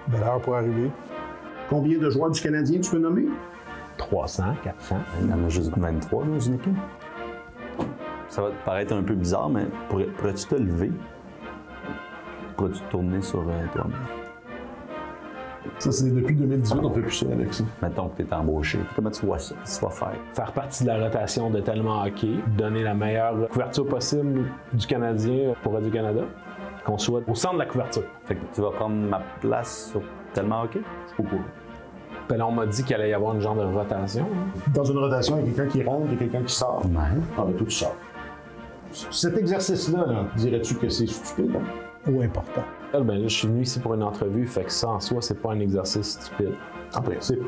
Belle heure pour arriver. Combien de joueurs du Canadien tu peux nommer? 300, 400. Il y en a juste 23 dans une équipe. Ça va te paraître un peu bizarre, mais pourrais-tu te lever? Pourrais-tu te tourner sur toi-même? Ça, c'est depuis 2018, on fait plus ça, Alex. Mettons que tu es embauché. Comment tu vois ça? Qu'est-ce que tu vas faire? Faire partie de la rotation de Tellement Hockey, donner la meilleure couverture possible du Canadien pour Radio-Canada, qu'on soit au centre de la couverture. Fait que tu vas prendre ma place sur Tellement Hockey? Ou pas? Puis là, on m'a dit qu'il allait y avoir une genre de rotation. Dans une rotation, il y a quelqu'un qui rentre et quelqu'un qui sort. Ouais. Ah, ben, tout tu sors. Cet exercice-là, dirais-tu que c'est stupide? Ou important. Ben là, je suis venu ici pour une entrevue, fait que ça, en soi, c'est pas un exercice stupide. En principe.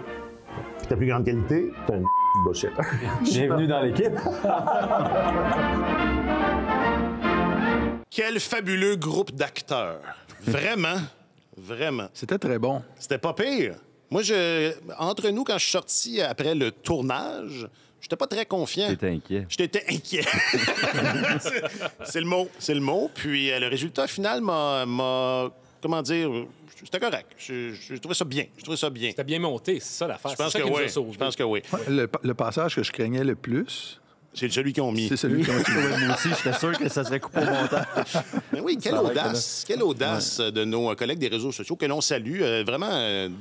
Ta plus grande qualité? C'est un bullshit. Bienvenue dans l'équipe. Quel fabuleux groupe d'acteurs. Vraiment, vraiment. C'était très bon. C'était pas pire. Moi, entre nous, quand je suis sorti après le tournage, j'étais pas très confiant. T'étais inquiet. J'étais inquiet. c'est le mot. C'est le mot. Puis le résultat final m'a comment dire, c'était correct. Je trouvais ça bien. Je trouvais ça bien. C'était bien monté, c'est ça l'affaire. Je pense C'est ça que qui nous a oui. sauvés. Je pense que oui. Le passage que je craignais le plus, C'est celui qu'ils ont mis. c'est celui qu'on a Moi aussi, j'étais sûr que ça serait coupé au montage. Mais oui, quelle audace de nos collègues des réseaux sociaux que l'on salue. Vraiment une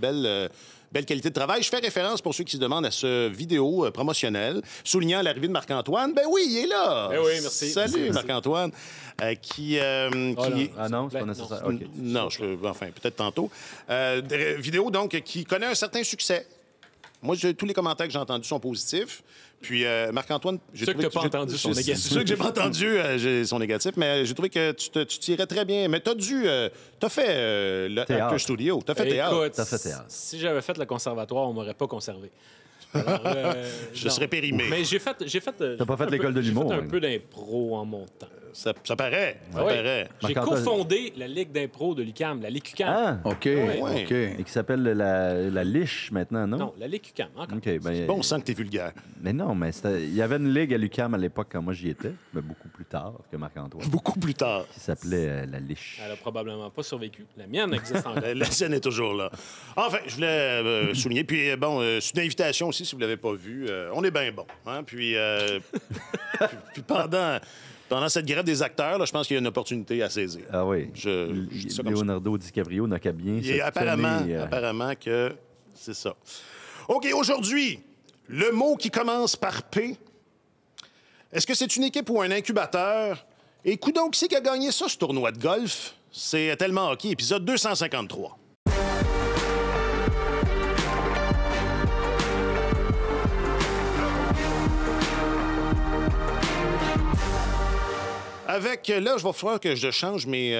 belle qualité de travail. Je fais référence, pour ceux qui se demandent, à ce vidéo promotionnel soulignant l'arrivée de Marc-Antoine. Ben oui, il est là! Ben oui, merci. Salut, Merci. Marc-Antoine. Qui Ah non, c'est pas Non. nécessaire. OK. Non, enfin, peut-être tantôt. Vidéo, donc, qui connaît un certain succès. Moi, tous les commentaires que j'ai entendus sont positifs. Puis, Marc-Antoine... Ceux que t'as pas entendus sont négatifs. Ceux que j'ai pas entendus sont négatifs, mais j'ai trouvé que tu tirais très bien. Mais t'as fait le Théâtre. Acteur Studio. T'as fait théâtre. Écoute, T'as fait théâtre. si j'avais fait le conservatoire, on m'aurait pas conservé. Alors, Je non. serais périmé. Mais j'ai fait. T'as pas fait l'école de l'humour, J'ai fait un hein? peu d'impro en montant. Ça paraît. Ça Ah oui. paraît. J'ai Marc-Antoine- cofondé la Ligue d'impro de l'UQAM, la Ligue UQAM. Ah! OK, Ouais. OK. Et qui s'appelle la liche maintenant, non? Non, la Ligue UQAM, encore. OK, ben, Bon, on sent que t'es vulgaire. mais non, mais il y avait une ligue à l'UQAM à l'époque quand moi j'y étais, mais beaucoup plus tard que Marc-Antoine, Beaucoup plus tard. qui s'appelait la liche. Elle a probablement pas survécu. La mienne existe encore. La scène est toujours là. Enfin, je voulais souligner. Puis, c'est une invitation aussi, si vous ne l'avez pas vu. On est bien bon. Hein? Puis, puis pendant cette grève des acteurs, là, je pense qu'il y a une opportunité à saisir. Ah oui. Je dis ça comme ça. Leonardo DiCaprio n'a qu'à bien Et se apparemment, tenir, apparemment que c'est ça. OK, aujourd'hui, le mot qui commence par P. Est-ce que c'est une équipe ou un incubateur? Et coudonc, qui c'est qui a gagné ça, ce tournoi de golf? C'est Tellement Hockey, épisode 253. Avec, là, je vais falloir que je change mes...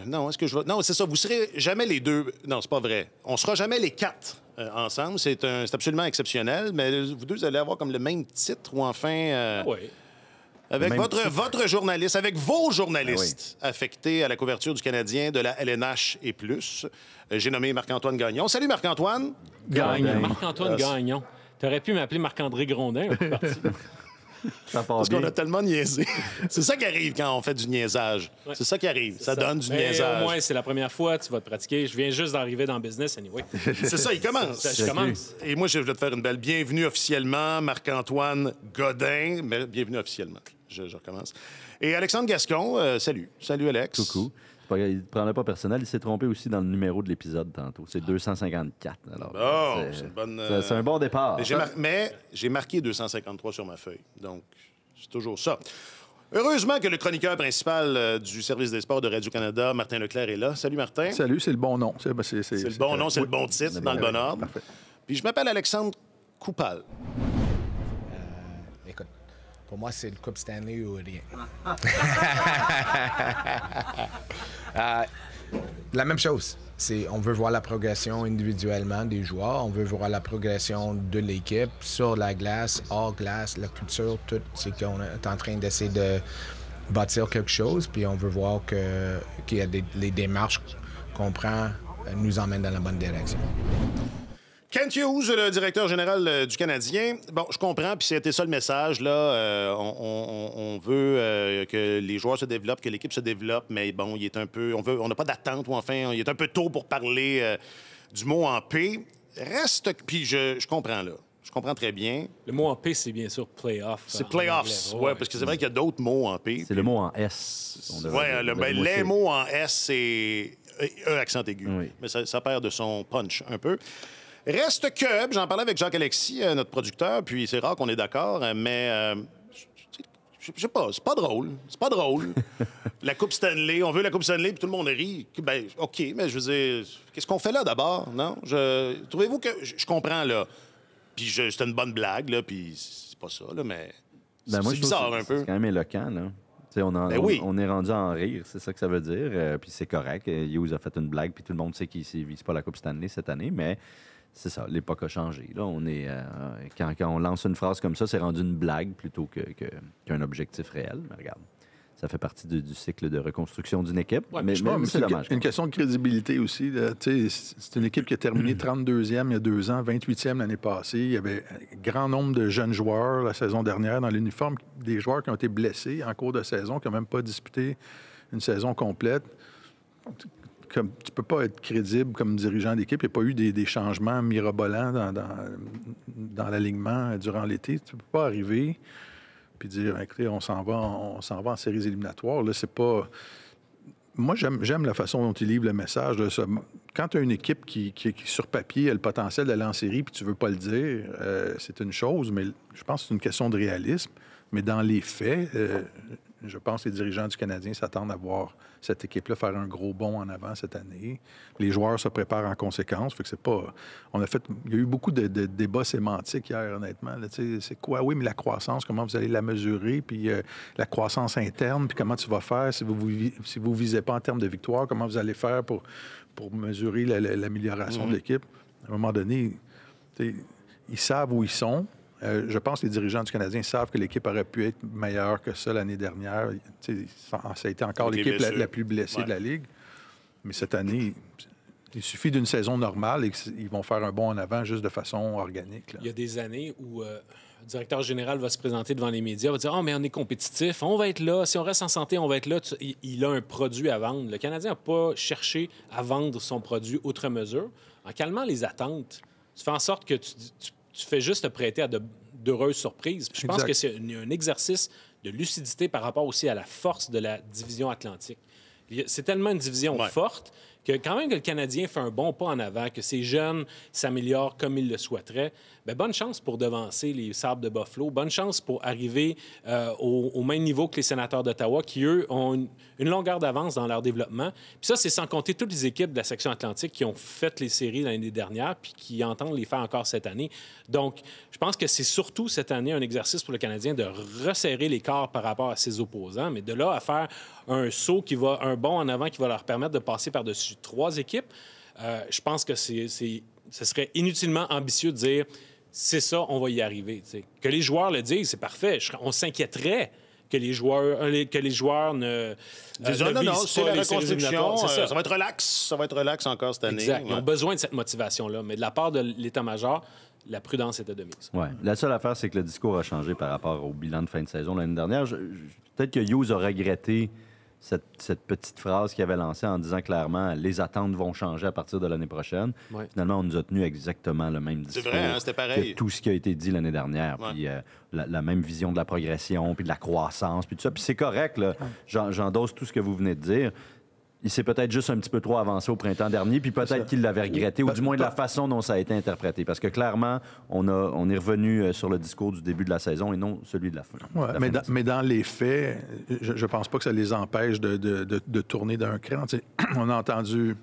non, est-ce que je vais... Non, c'est ça, vous serez jamais les deux... Non, c'est pas vrai. On sera jamais les quatre ensemble. C'est absolument exceptionnel, mais vous deux allez avoir comme le même titre, ou enfin... Oui. Avec Même votre journaliste, avec vos journalistes affectés à la couverture du Canadien, de la LNH et plus. J'ai nommé Marc-Antoine Gagnon. Salut, Marc-Antoine. Gagnon. Marc-Antoine Gagnon. T'aurais pu m'appeler Marc-André Grondin, un peu parti. Ça part Parce bien. qu'on a tellement niaisé. C'est ça qui arrive quand on fait du niaisage. Ouais. C'est ça qui arrive. Ça donne du Mais niaisage. au moins, c'est la première fois que tu vas te pratiquer. Je viens juste d'arriver dans le business, anyway. C'est ça, il commence. Je commence. Et moi, je vais te faire une belle bienvenue officiellement, Marc-Antoine Godin. Mais bienvenue officiellement. Je recommence. Et Alexandre Gascon, salut. Salut, Alex. Coucou. Il ne prendrait pas personnel. Il s'est trompé aussi dans le numéro de l'épisode tantôt. C'est 254. Alors, Bon, c'est une bonne... c'est un bon départ. Mais j'ai marqué 253 sur ma feuille. Donc, c'est toujours ça. Heureusement que le chroniqueur principal du service des sports de Radio-Canada, Martin Leclerc, est là. Salut, Martin. Salut, c'est le bon nom. C'est C'est le bon nom, c'est le bon titre, dans le bon ordre. Parfait. Puis je m'appelle Alexandre Coupal. Écoute, pour moi, c'est le Coupe Stanley ou rien. La même chose. On veut voir la progression individuellement des joueurs. On veut voir la progression de l'équipe sur la glace, hors glace, la culture, tout. C'est qu'on est en train d'essayer de bâtir quelque chose. Puis on veut voir qu'il y a les démarches qu'on prend nous emmènent dans la bonne direction. Kent Hughes, le directeur général du Canadien. Bon, je comprends, puis c'était ça le message. Là, on veut que les joueurs se développent, que l'équipe se développe, mais bon, il est un peu, on n'a pas d'attente, ou enfin, il est un peu tôt pour parler du mot en P. Reste, puis je comprends là. Je comprends très bien. Le mot en P, c'est bien sûr playoff. C'est playoffs, oui, parce que c'est vrai qu'il y a d'autres mots en P. C'est le mot en S. Oui, les mots en S, c'est E accent aigu. Oui. Mais ça perd de son punch un peu. Reste que, j'en parlais avec Jacques-Alexis, notre producteur, puis c'est rare qu'on est d'accord, mais je sais pas, c'est pas drôle. C'est pas drôle. La Coupe Stanley, on veut la Coupe Stanley, puis tout le monde rit. Ben, OK, mais je veux dire, qu'est-ce qu'on fait là d'abord, non? Trouvez-vous que... Je comprends, là. Puis c'était une bonne blague, là, puis c'est pas ça, là, mais Ben, moi, c'est je trouve bizarre que un peu. C'est quand même éloquent, là. T'sais, on est rendu à en rire, c'est ça que ça veut dire. Puis c'est correct. Hughes a fait une blague, puis tout le monde sait qu'il ne vise pas la Coupe Stanley cette année, mais c'est ça, l'époque a changé. Là, on est, quand on lance une phrase comme ça, c'est rendu une blague plutôt qu'un objectif réel. Mais regarde, ça fait partie du cycle de reconstruction d'une équipe. Ouais, mais c'est dommage. Une question de crédibilité aussi. Là. C'est une équipe qui a terminé 32e il y a 2 ans, 28e l'année passée. Il y avait un grand nombre de jeunes joueurs la saison dernière dans l'uniforme, des joueurs qui ont été blessés en cours de saison, qui n'ont même pas disputé une saison complète. Tu ne peux pas être crédible comme dirigeant d'équipe. Il n'y a pas eu des changements mirobolants dans l'alignement durant l'été. Tu ne peux pas arriver puis dire, écoutez, on s'en va en séries éliminatoires. Là, c'est pas... Moi, j'aime la façon dont il livre le message. Là, ça. Quand tu as une équipe qui, sur papier, a le potentiel d'aller en série puis tu veux pas le dire, c'est une chose, mais je pense que c'est une question de réalisme. Mais dans les faits, je pense que les dirigeants du Canadien s'attendent à voir cette équipe-là faire un gros bond en avant cette année. Les joueurs se préparent en conséquence. Fait que c'est pas... Il y a eu beaucoup de débats sémantiques hier, honnêtement. Là, c'est quoi? Oui, mais la croissance, comment vous allez la mesurer? Puis la croissance interne, puis comment tu vas faire si vous visez pas en termes de victoire? Comment vous allez faire pour mesurer l'amélioration de l'équipe? À un moment donné, ils savent où ils sont. Je pense que les dirigeants du Canadien savent que l'équipe aurait pu être meilleure que ça l'année dernière. Ça a été encore Avec l'équipe les la plus blessée de la Ligue. Mais cette année, il suffit d'une saison normale et qu'ils vont faire un bond en avant juste de façon organique. Là. Il y a des années où le directeur général va se présenter devant les médias, va dire « Ah, mais on est compétitif, on va être là. Si on reste en santé, on va être là. » Il a un produit à vendre. Le Canadien n'a pas cherché à vendre son produit outre mesure. En calmant les attentes, tu fais en sorte que tu fais juste te prêter à d'heureuses surprises. Puis je pense que c'est un exercice de lucidité par rapport aussi à la force de la division Atlantique. C'est tellement une division forte que quand même que le Canadien fait un bon pas en avant, que ces jeunes s'améliorent comme ils le souhaiteraient, bien, bonne chance pour devancer les Sabres de Buffalo, bonne chance pour arriver au même niveau que les Sénateurs d'Ottawa, qui, eux, ont une longueur d'avance dans leur développement. Puis ça, c'est sans compter toutes les équipes de la section Atlantique qui ont fait les séries l'année dernière puis qui entendent les faire encore cette année. Donc, je pense que c'est surtout cette année un exercice pour le Canadien de resserrer l'écart par rapport à ses opposants, mais de là à faire un saut un bond en avant qui va leur permettre de passer par-dessus 3 équipes, je pense que ce serait inutilement ambitieux de dire c'est ça, on va y arriver. T'sais. Que les joueurs le disent, c'est parfait. On s'inquiéterait que les joueurs ne non, c'est la reconstruction. Ça. Ça va être relax. Ça va être relax encore cette année. Exact. Ils ont besoin de cette motivation-là. Mais de la part de l'état-major, la prudence était de mise. Ouais. La seule affaire, c'est que le discours a changé par rapport au bilan de fin de saison l'année dernière. Peut-être que Hughes a regretté cette petite phrase qu'il avait lancée en disant clairement les attentes vont changer à partir de l'année prochaine. Ouais. Finalement, on nous a tenu exactement le même discours. C'est vrai, c'était pareil. Que tout ce qui a été dit l'année dernière. Ouais. Puis la même vision de la progression, puis de la croissance, puis tout ça. Puis c'est correct, là. J'endosse tout ce que vous venez de dire. Il s'est peut-être juste un petit peu trop avancé au printemps dernier, puis peut-être qu'il l'avait regretté, ou du moins de la façon dont ça a été interprété. Parce que clairement, on est revenu sur le discours du début de la saison et non celui de la fin. Ouais, mais dans les faits, je pense pas que ça les empêche de tourner d'un cran. T'sais, on a entendu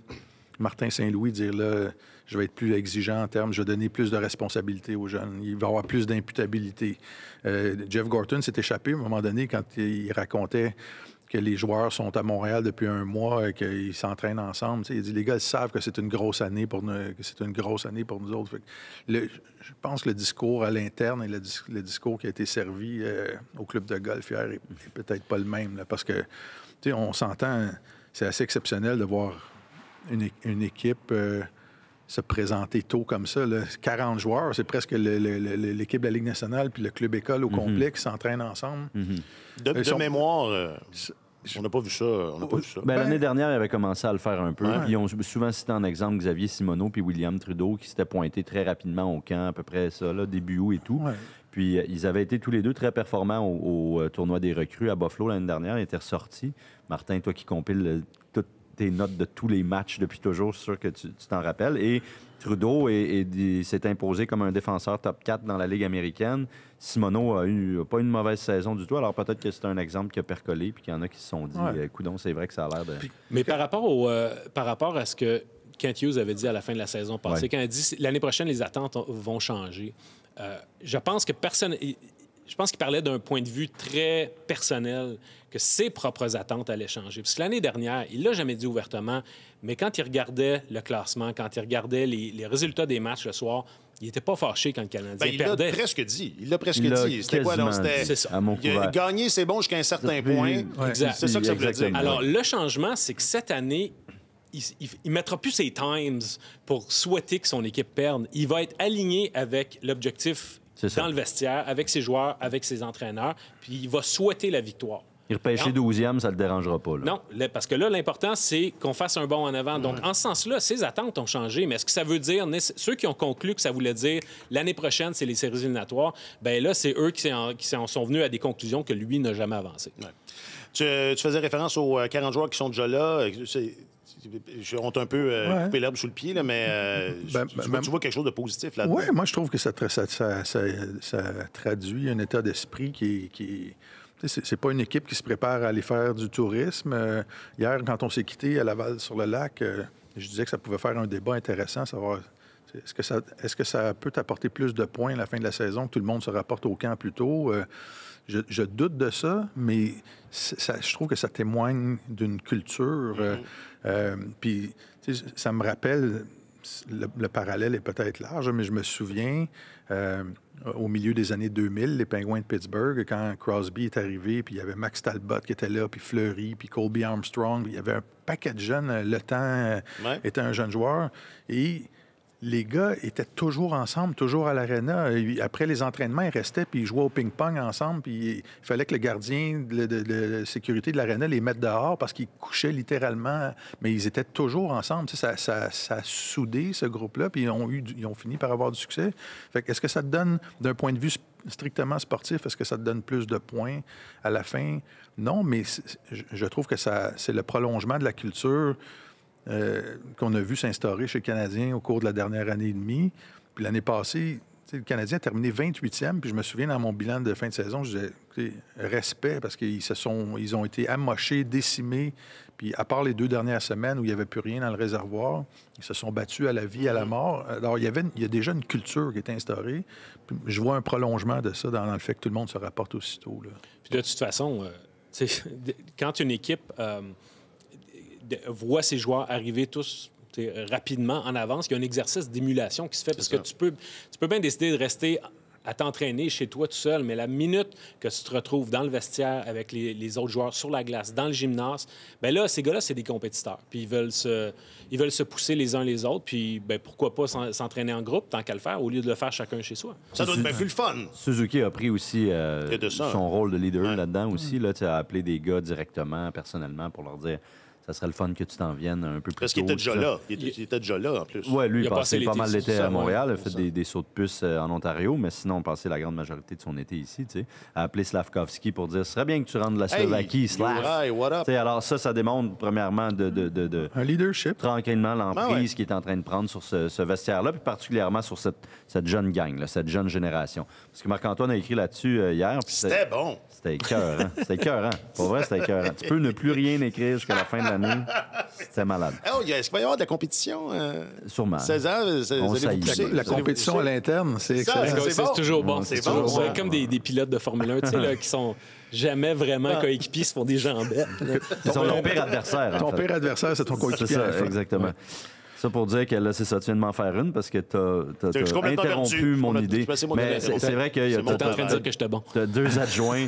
Martin Saint-Louis dire là, je vais être plus exigeant en termes, je vais donner plus de responsabilités aux jeunes. Il va y avoir plus d'imputabilité. Jeff Gorton s'est échappé à un moment donné quand il racontait que les joueurs sont à Montréal depuis 1 mois et qu'ils s'entraînent ensemble. T'sais, il dit les gars ils savent que c'est une grosse année pour nous, autres. Fait que je pense que le discours à l'interne et le discours qui a été servi au club de golf hier est peut-être pas le même. Là, parce que on s'entend, c'est assez exceptionnel de voir une équipe se présenter tôt comme ça. Là. 40 joueurs, c'est presque l'équipe de la Ligue nationale puis le club école au complet qui s'entraînent ensemble. De mémoire, on n'a pas vu ça. L'année dernière, ils avaient commencé à le faire un peu. Puis ils ont souvent cité en exemple Xavier Simoneau puis William Trudeau qui s'étaient pointés très rapidement au camp, à peu près ça, là, début août et tout. Ouais. Puis ils avaient été tous les deux très performants au tournoi des recrues à Buffalo l'année dernière. Ils étaient ressortis. Martin, toi qui compiles toutes tes notes de tous les matchs depuis toujours, je suis sûr que tu t'en rappelles. Et Trudeau s'est imposé comme un défenseur top 4 dans la Ligue américaine. Simoneau a pas une mauvaise saison du tout. Alors peut-être que c'est un exemple qui a percolé puis qu'il y en a qui se sont dit coudonc, c'est vrai que ça a l'air de... Mais par rapport à ce que Kent Hughes avait dit à la fin de la saison passée, quand il a dit l'année prochaine, les attentes vont changer, je pense que je pense qu'il parlait d'un point de vue très personnel, que ses propres attentes allaient changer. Parce que l'année dernière, il ne l'a jamais dit ouvertement, mais quand il regardait le classement, quand il regardait les résultats des matchs le soir, il n'était pas fâché quand le Canadien perdait. Il l'a presque dit. C'était quoi? C'est ça. Gagner, c'est bon jusqu'à un certain point. Exact. C'est ça que ça voulait dire. Alors, le changement, c'est que cette année, il ne mettra plus ses times pour souhaiter que son équipe perde. Il va être aligné avec l'objectif dans le vestiaire, avec ses joueurs, avec ses entraîneurs, puis il va souhaiter la victoire. Il repêcher 12e, ça ne le dérangera pas. Là. Non, parce que là, l'important, c'est qu'on fasse un bond en avant. Donc, en ce sens-là, ses attentes ont changé. Mais est-ce que ça veut dire... Ceux qui ont conclu que ça voulait dire l'année prochaine, c'est les séries éliminatoires, bien là, c'est eux qui en sont venus à des conclusions que lui n'a jamais avancées. Ouais. Tu faisais référence aux 40 joueurs qui sont déjà là. On t'a un peu coupé l'herbe sous le pied, là, mais tu vois quelque chose de positif là-dedans. Oui, moi, je trouve que ça traduit un état d'esprit qui c'est pas une équipe qui se prépare à aller faire du tourisme. Hier, quand on s'est quitté à Laval-sur-le-Lac, je disais que ça pouvait faire un débat intéressant, savoir est-ce que ça peut t'apporter plus de points à la fin de la saison, que tout le monde se rapporte au camp plus tôt. Je doute de ça, mais je trouve que ça témoigne d'une culture. Puis, ça me rappelle, le parallèle est peut-être large, mais je me souviens, au milieu des années 2000, les Pingouins de Pittsburgh, quand Crosby est arrivé, puis il y avait Max Talbot qui était là, puis Fleury, puis Colby Armstrong, il y avait un paquet de jeunes. Le Temps était un jeune joueur. Et les gars étaient toujours ensemble, toujours à l'aréna. Après les entraînements, ils restaient puis ils jouaient au ping-pong ensemble. Puis il fallait que le gardien de sécurité de l'aréna les mette dehors parce qu'ils couchaient littéralement. Mais ils étaient toujours ensemble. Ça a soudé ce groupe-là, puis ils ont fini par avoir du succès. Fait que est-ce que ça te donne, d'un point de vue strictement sportif, est-ce que ça te donne plus de points à la fin? Non, mais je trouve que c'est le prolongement de la culture qu'on a vu s'instaurer chez le Canadien au cours de la dernière année et demie. Puis l'année passée, le Canadien a terminé 28e, puis je me souviens dans mon bilan de fin de saison, je disais respect, parce qu'ils ont été amochés, décimés, puis à part les 2 dernières semaines où il n'y avait plus rien dans le réservoir, ils se sont battus à la vie, à la mort. Alors, il y a déjà une culture qui est instaurée. Puis je vois un prolongement de ça dans le fait que tout le monde se rapporte aussitôt. Là. Puis de toute façon, quand une équipe... voit ses joueurs arriver tous rapidement en avance. Il y a un exercice d'émulation qui se fait parce que tu peux bien décider de rester à t'entraîner chez toi tout seul, mais la minute que tu te retrouves dans le vestiaire avec les autres joueurs sur la glace, dans le gymnase, bien là, ces gars-là, c'est des compétiteurs. Puis ils veulent se pousser les uns les autres, puis bien, pourquoi pas s'entraîner en groupe tant qu'à le faire, au lieu de le faire chacun chez soi. Ça doit être bien plus le fun. Suzuki a pris aussi son rôle de leader là-dedans aussi, là, à appeler des gars directement, personnellement, pour leur dire... Ça serait le fun que tu t'en viennes un peu plus tôt. Parce qu'il était déjà là. Il était déjà là, en plus. Oui, lui, il passait pas mal l'été à Montréal. Il a fait des sauts de puce en Ontario, mais sinon, il passait la grande majorité de son été ici. A appelé Slavkovski pour dire « Ce serait bien que tu rentres de la Slovaquie, Slav. » Alors ça démontre, premièrement, un leadership. Tranquillement, l'emprise qu'il est en train de prendre sur ce vestiaire-là, puis particulièrement sur cette jeune gang, là, cette jeune génération. Parce que Marc-Antoine a écrit là-dessus hier. C'était bon. C'était écœurant. C'était écœurant. Pour vrai, c'était écœurant. Tu peux ne plus rien écrire jusqu'à la fin de l'année. C'était malade. Est-ce qu'il va y avoir de la compétition? Sûrement. 16 ans, vous pousser. La compétition à l'interne, c'est excellent. C'est toujours bon. C'est bon. C'est comme des pilotes de Formule 1 là, qui sont jamais vraiment coéquipiers, se font des jambettes. Ils sont ton pire adversaire. Ton pire adversaire, c'est ton coéquipier. C'est ça, exactement. Ça pour dire que là, c'est ça, tu viens de m'en faire une parce que t'as interrompu mon idée. Mais c'est vrai qu'il y a... T'es en train de dire que j'étais bon. T'as 2 adjoints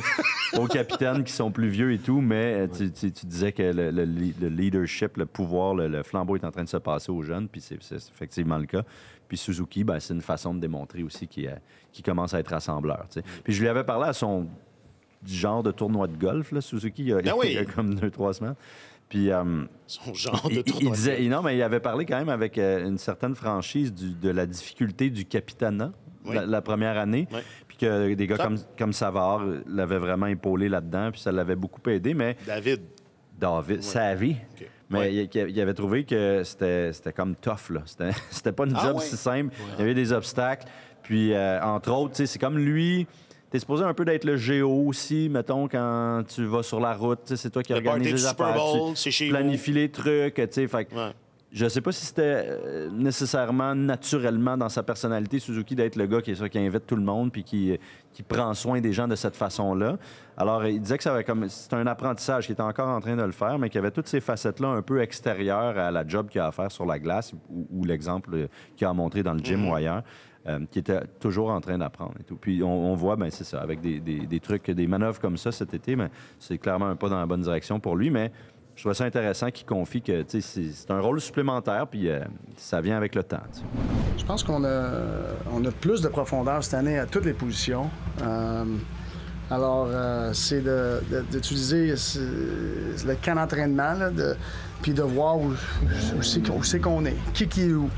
au capitaine qui sont plus vieux et tout, mais tu disais que le leadership, le pouvoir, le flambeau est en train de se passer aux jeunes, puis c'est effectivement le cas. Puis Suzuki, ben, c'est une façon de démontrer aussi qu'il commence à être rassembleur. T'sais. Puis je lui avais parlé à son genre de tournoi de golf, là, Suzuki, il y a comme 2-3 semaines. Puis, son genre de tournoi. Il disait, non, mais il avait parlé quand même avec une certaine franchise de la difficulté du capitanat la première année. Oui. Puis que des gars comme Savard l'avaient vraiment épaulé là-dedans, puis ça l'avait beaucoup aidé. Mais David. Savy. Okay. Mais il avait trouvé que c'était comme tough, là. C'était pas une job si simple. Ouais. Il y avait des obstacles. Puis, entre autres, c'est comme lui... T'es supposé un peu d'être le géo aussi, mettons, quand tu vas sur la route. C'est toi qui organise les affaires. Tu planifies les trucs. Fait je sais pas si c'était nécessairement naturellement dans sa personnalité, Suzuki, d'être le gars qui invite tout le monde puis qui prend soin des gens de cette façon-là. Alors, il disait que c'était un apprentissage, qu'il était encore en train de le faire, mais qu'il y avait toutes ces facettes-là un peu extérieures à la job qu'il a à faire sur la glace ou l'exemple qu'il a montré dans le gym ou ailleurs. Qui était toujours en train d'apprendre et tout. Puis on voit, ben c'est ça, avec des trucs, des manœuvres comme ça cet été, mais c'est clairement un pas dans la bonne direction pour lui, mais je trouve ça intéressant qu'il confie que c'est un rôle supplémentaire, puis ça vient avec le temps. T'sais. Je pense qu'on a plus de profondeur cette année à toutes les positions. Alors, c'est d'utiliser le camp d'entraînement, puis de voir où c'est qu'on est, qui est où.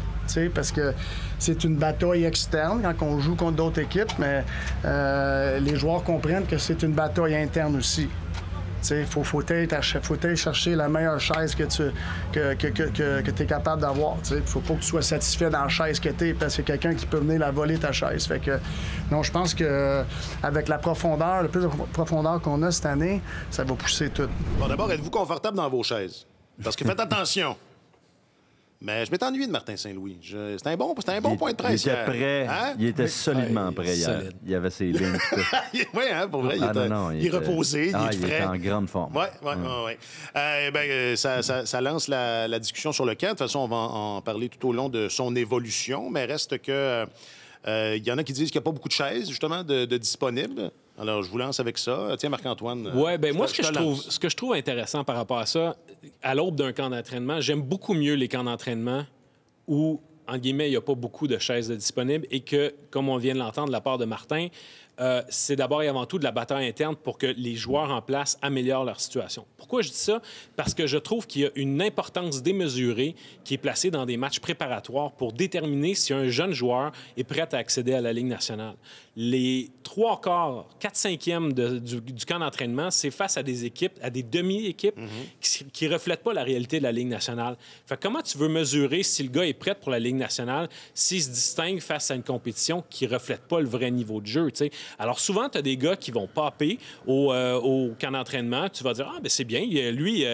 Parce que c'est une bataille externe quand on joue contre d'autres équipes, mais les joueurs comprennent que c'est une bataille interne aussi. Il faut aller chercher la meilleure chaise que tu es capable d'avoir. Il ne faut pas que tu sois satisfait dans la chaise que tu es, parce que quelqu'un qui peut venir la voler ta chaise. Fait que, non, je pense qu'avec la profondeur, le plus de profondeur qu'on a cette année, ça va pousser tout. Bon, d'abord, êtes-vous confortable dans vos chaises? Parce que faites attention. Mais je m'étais ennuyé de Martin Saint-Louis. C'était un bon point de presse. Il était prêt. Hein? Il était solidement prêt hier. Il y avait ses lignes. Oui, hein, pour vrai. Il est reposé, il est prêt. Il était en grande forme. Oui. Ça lance la discussion sur le camp. De toute façon, on va en parler tout au long de son évolution. Mais reste que... il y en a qui disent qu'il n'y a pas beaucoup de chaises, justement, de disponibles. Alors, je vous lance avec ça. Tiens, Marc-Antoine. Oui, bien, moi, ce que je trouve intéressant par rapport à ça, à l'aube d'un camp d'entraînement, j'aime beaucoup mieux les camps d'entraînement où, en guillemets, il n'y a pas beaucoup de chaises disponibles et que, comme on vient de l'entendre de la part de Martin, c'est d'abord et avant tout de la bataille interne pour que les joueurs en place améliorent leur situation. Pourquoi je dis ça? Parce que je trouve qu'il y a une importance démesurée qui est placée dans des matchs préparatoires pour déterminer si un jeune joueur est prêt à accéder à la Ligue nationale. Les 3/4, 4/5e du camp d'entraînement, c'est face à des équipes, à des demi-équipes qui ne reflètent pas la réalité de la Ligue nationale. Fait que comment tu veux mesurer si le gars est prêt pour la Ligue nationale s'il se distingue face à une compétition qui ne reflète pas le vrai niveau de jeu, t'sais? Alors souvent, tu as des gars qui vont popper au camp d'entraînement. Tu vas dire, ah, ben c'est bien, lui,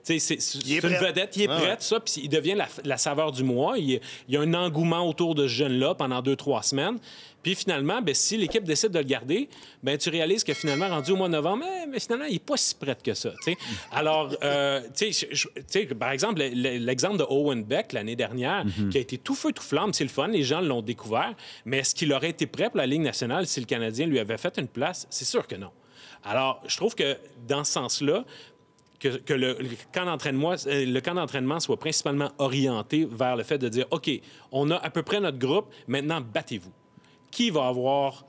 c'est une vedette, il est prêt, ça, puis il devient la saveur du mois. Il y a un engouement autour de ce jeune-là pendant 2-3 semaines. Puis finalement, ben, si l'équipe décide de le garder, ben, tu réalises que finalement, rendu au mois de novembre, mais finalement, il n'est pas si prêt que ça. T'sais. Alors, par exemple, l'exemple de Owen Beck l'année dernière, qui a été tout feu, tout flamme, c'est le fun, les gens l'ont découvert, mais est-ce qu'il aurait été prêt pour la Ligue nationale si le Canadien lui avait fait une place? C'est sûr que non. Alors, je trouve que dans ce sens-là, que le camp d'entraînement soit principalement orienté vers le fait de dire, OK, on a à peu près notre groupe, maintenant, battez-vous. Qui va avoir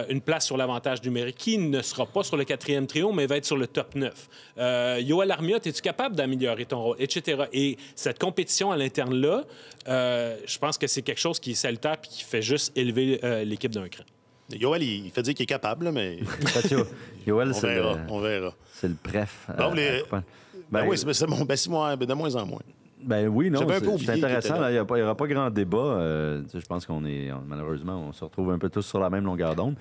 une place sur l'avantage numérique? Qui ne sera pas sur le 4e trio, mais va être sur le top 9? Yoel Armia, es-tu capable d'améliorer ton rôle? Etc. Et cette compétition à l'interne-là, je pense que c'est quelque chose qui est salutaire et qui fait juste élever l'équipe d'un cran. Yoel, il fait dire qu'il est capable, mais... Yoel, on verra. C'est le préf. Oui, c'est de moins en moins. Ben oui, non, c'est intéressant. Il n'y aura pas grand débat. Je pense malheureusement, on se retrouve un peu tous sur la même longueur d'onde.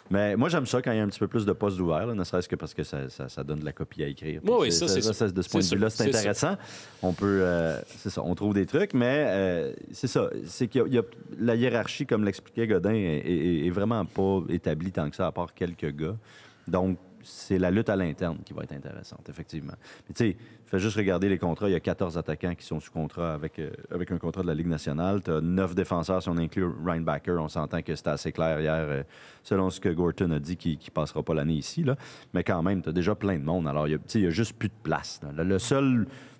Mais moi, j'aime ça quand il y a un petit peu plus de postes ouverts, ne serait-ce que parce que ça donne de la copie à écrire. Oui, ça, c'est ça. De ce point de vue-là, c'est intéressant. On peut... c'est ça, on trouve des trucs, mais c'est ça. C'est qu'il y a la hiérarchie, comme l'expliquait Godin, est vraiment pas établie tant que ça, à part quelques gars. Donc, c'est la lutte à l'interne qui va être intéressante, effectivement. Mais tu sais, Fais juste regarder les contrats. Il y a 14 attaquants qui sont sous contrat avec un contrat de la Ligue nationale. Tu as 9 défenseurs, si on inclut Ryan Backer. On s'entend que c'était assez clair hier, selon ce que Gorton a dit, qu'il ne passera pas l'année ici. Là. Mais quand même, tu as déjà plein de monde. Alors, il n'y a juste plus de place. Là.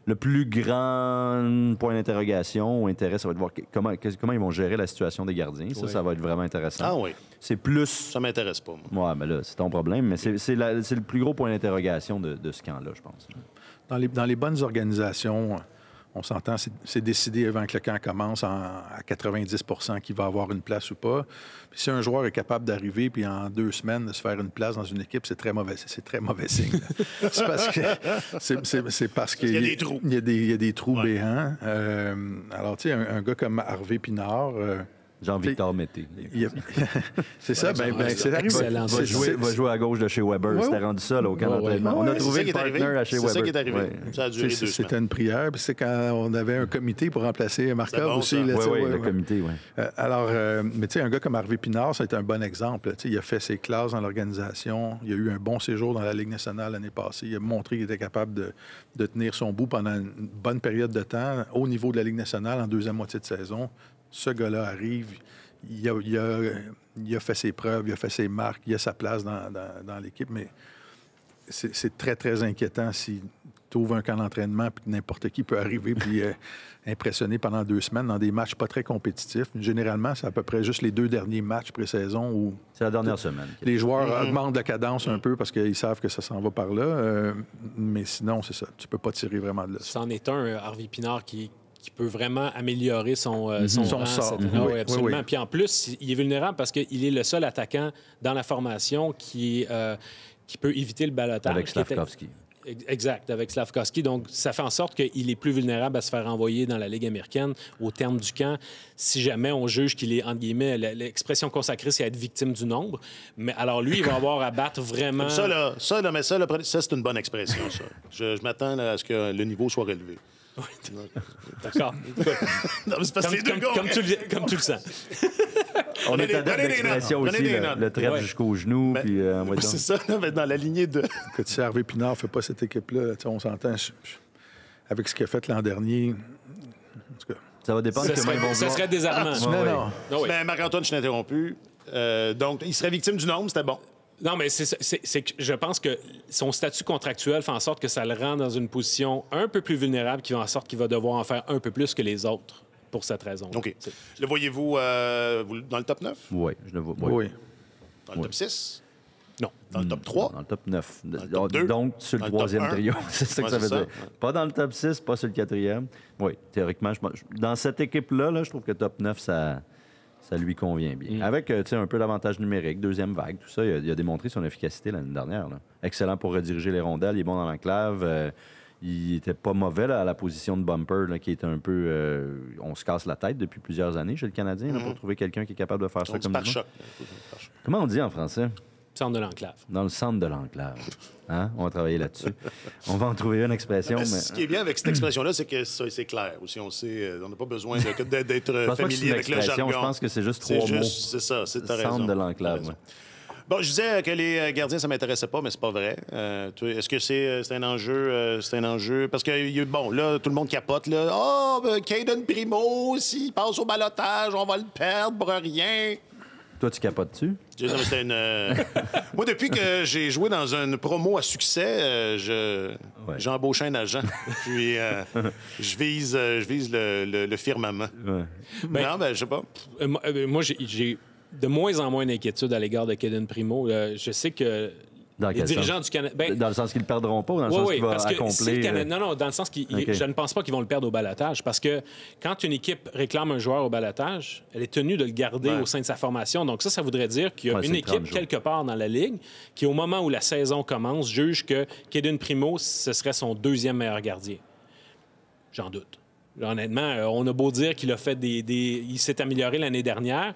Le plus grand point d'interrogation ou intérêt, ça va être de voir comment ils vont gérer la situation des gardiens. Ça va être vraiment intéressant. Ah oui. C'est plus... Ça m'intéresse pas, moi. Ouais, mais là, c'est ton problème. Mais c'est le plus gros point d'interrogation de ce camp-là, je pense. Dans les bonnes organisations, on s'entend, c'est décidé avant que le camp commence à 90 % qu'il va avoir une place ou pas. Puis si un joueur est capable d'arriver puis en 2 semaines de se faire une place dans une équipe, c'est très mauvais signe. C'est parce qu'il y a des trous. Il y a des trous béants. Alors, tu sais, un gars comme Harvey Pinard... Jean-Victor Mété. C'est ça, c'est arrivé. Va jouer à gauche de chez Weber. C'était rendu ça là, au camp d'entraînement. On a trouvé le partner à chez Weber. C'est ça qui est arrivé. Ça a duré 2 semaines. C'était une prière. Puis c'est quand on avait un comité pour remplacer Markov aussi. Oui, le comité, oui. Alors, mais tu sais, un gars comme Harvey Pinard, c'est un bon exemple. Il a fait ses classes dans l'organisation. Il a eu un bon séjour dans la Ligue nationale l'année passée. Il a montré qu'il était capable de tenir son bout pendant une bonne période de temps au niveau de la Ligue nationale en deuxième moitié de saison. Ce gars-là arrive, il a fait ses preuves, il a fait ses marques, il a sa place dans l'équipe, mais c'est très, très inquiétant si tu ouvres un camp d'entraînement puis n'importe qui peut arriver puis impressionner pendant 2 semaines dans des matchs pas très compétitifs. Généralement, c'est à peu près juste les 2 derniers matchs pré-saison où... C'est la dernière semaine. Les joueurs augmentent la cadence un peu parce qu'ils savent que ça s'en va par là, mais sinon, c'est ça. Tu peux pas tirer vraiment de là. C'en est un, Harvey Pinard, qui peut vraiment améliorer son rang. Sort. Oui, absolument. Oui. Puis en plus, il est vulnérable parce qu'il est le seul attaquant dans la formation qui peut éviter le balotage. Avec Slavkovski. Exact, avec Slavkovski. Donc, ça fait en sorte qu'il est plus vulnérable à se faire envoyer dans la Ligue américaine au terme du camp si jamais on juge qu'il est, entre guillemets, l'expression consacrée, c'est être victime du nombre. Mais alors, lui, il va avoir à battre vraiment... Ça, c'est une bonne expression, ça. Je m'attends à ce que le niveau soit relevé. Oui. D'accord. Non, mais c'est parce que comme tu le sens. On est adepte d'expression aussi, le trèfle jusqu'au genou. Puis, c'est ça, mais dans la lignée de... Que tu sais, Harvey Pinard ne fait pas cette équipe-là. On s'entend avec ce qu'il a fait l'an dernier. En tout cas, ça va dépendre de comment ils vont ça serait désarmant. Non. Mais Marc-Antoine, je t'ai interrompu. Donc, il serait victime du nombre, c'était bon. Non, mais c'est que je pense que son statut contractuel fait en sorte que ça le rend dans une position un peu plus vulnérable, qui va en sorte qu'il va devoir en faire un peu plus que les autres pour cette raison. OK. Le voyez-vous dans le top 9? Oui, je le vois. Oui. Dans le top 6? Non. Dans le top 3? Dans le top 9. Dans le top 2? Donc, sur le 3e trio. C'est ça que ça veut dire. Ouais. Pas dans le top 6, pas sur le 4e. Oui, théoriquement, dans cette équipe-là, je trouve que top 9, ça lui convient bien. Avec un peu l'avantage numérique, 2e vague, tout ça, il a démontré son efficacité l'année dernière. Là. Excellent pour rediriger les rondelles, il est bon dans l'enclave. Il était pas mauvais là, à la position de bumper, là, qui est un peu... on se casse la tête depuis plusieurs années chez le Canadien là, pour trouver quelqu'un qui est capable de faire ça comme ça. Comment on dit en français? Centre de l'enclave. Dans le centre de l'enclave. Hein? On va travailler là-dessus. On va en trouver une expression. Mais... Ce qui est bien avec cette expression-là, c'est que c'est clair aussi. On sait, on n'a pas besoin d'être familier avec le jargon. Je pense que c'est juste 3 mots. C'est ça, c'est ta raison. Centre de l'enclave, oui. Bon, je disais que les gardiens, ça ne m'intéressait pas, mais c'est pas vrai. Est-ce que c'est un enjeu? Parce que, bon, là, tout le monde capote. Là. Caden Primo, s'il passe au balotage, on va le perdre pour rien. Toi, tu capotes dessus? Moi, depuis que j'ai joué dans une promo à succès, j'ai embauché un agent. Puis, je vise le firmament. Ouais. Je sais pas. Moi, j'ai de moins en moins d'inquiétude à l'égard de Caden Primo. Je sais que les dirigeants du Canada... dans le sens qu'ils ne le perdront pas ou dans le sens qu'il va accomplir... Non, dans le sens que je ne pense pas qu'ils vont le perdre au balotage. Parce que quand une équipe réclame un joueur au balotage, elle est tenue de le garder au sein de sa formation. Donc ça voudrait dire qu'il y a une équipe quelque part dans la Ligue qui, au moment où la saison commence, juge que Caden Primo, ce serait son 2e meilleur gardien. J'en doute. Honnêtement, on a beau dire qu'il a fait il s'est amélioré l'année dernière.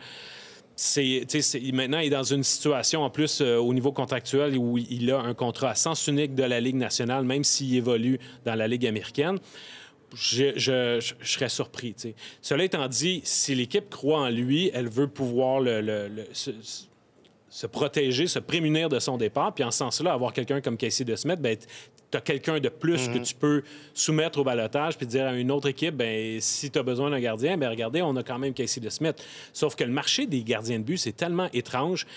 Maintenant, il est dans une situation, en plus, au niveau contractuel, où il a un contrat à sens unique de la Ligue nationale, même s'il évolue dans la Ligue américaine. Je serais surpris. T'sais. Cela étant dit, si l'équipe croit en lui, elle veut pouvoir se protéger, se prémunir de son départ, puis en ce sens-là, avoir quelqu'un comme Casey DeSmet, tu as quelqu'un de plus que tu peux soumettre au ballottage puis dire à une autre équipe, ben si tu as besoin d'un gardien, ben regardez, on a quand même Casey DeSmith. Sauf que le marché des gardiens de but, c'est tellement étrange.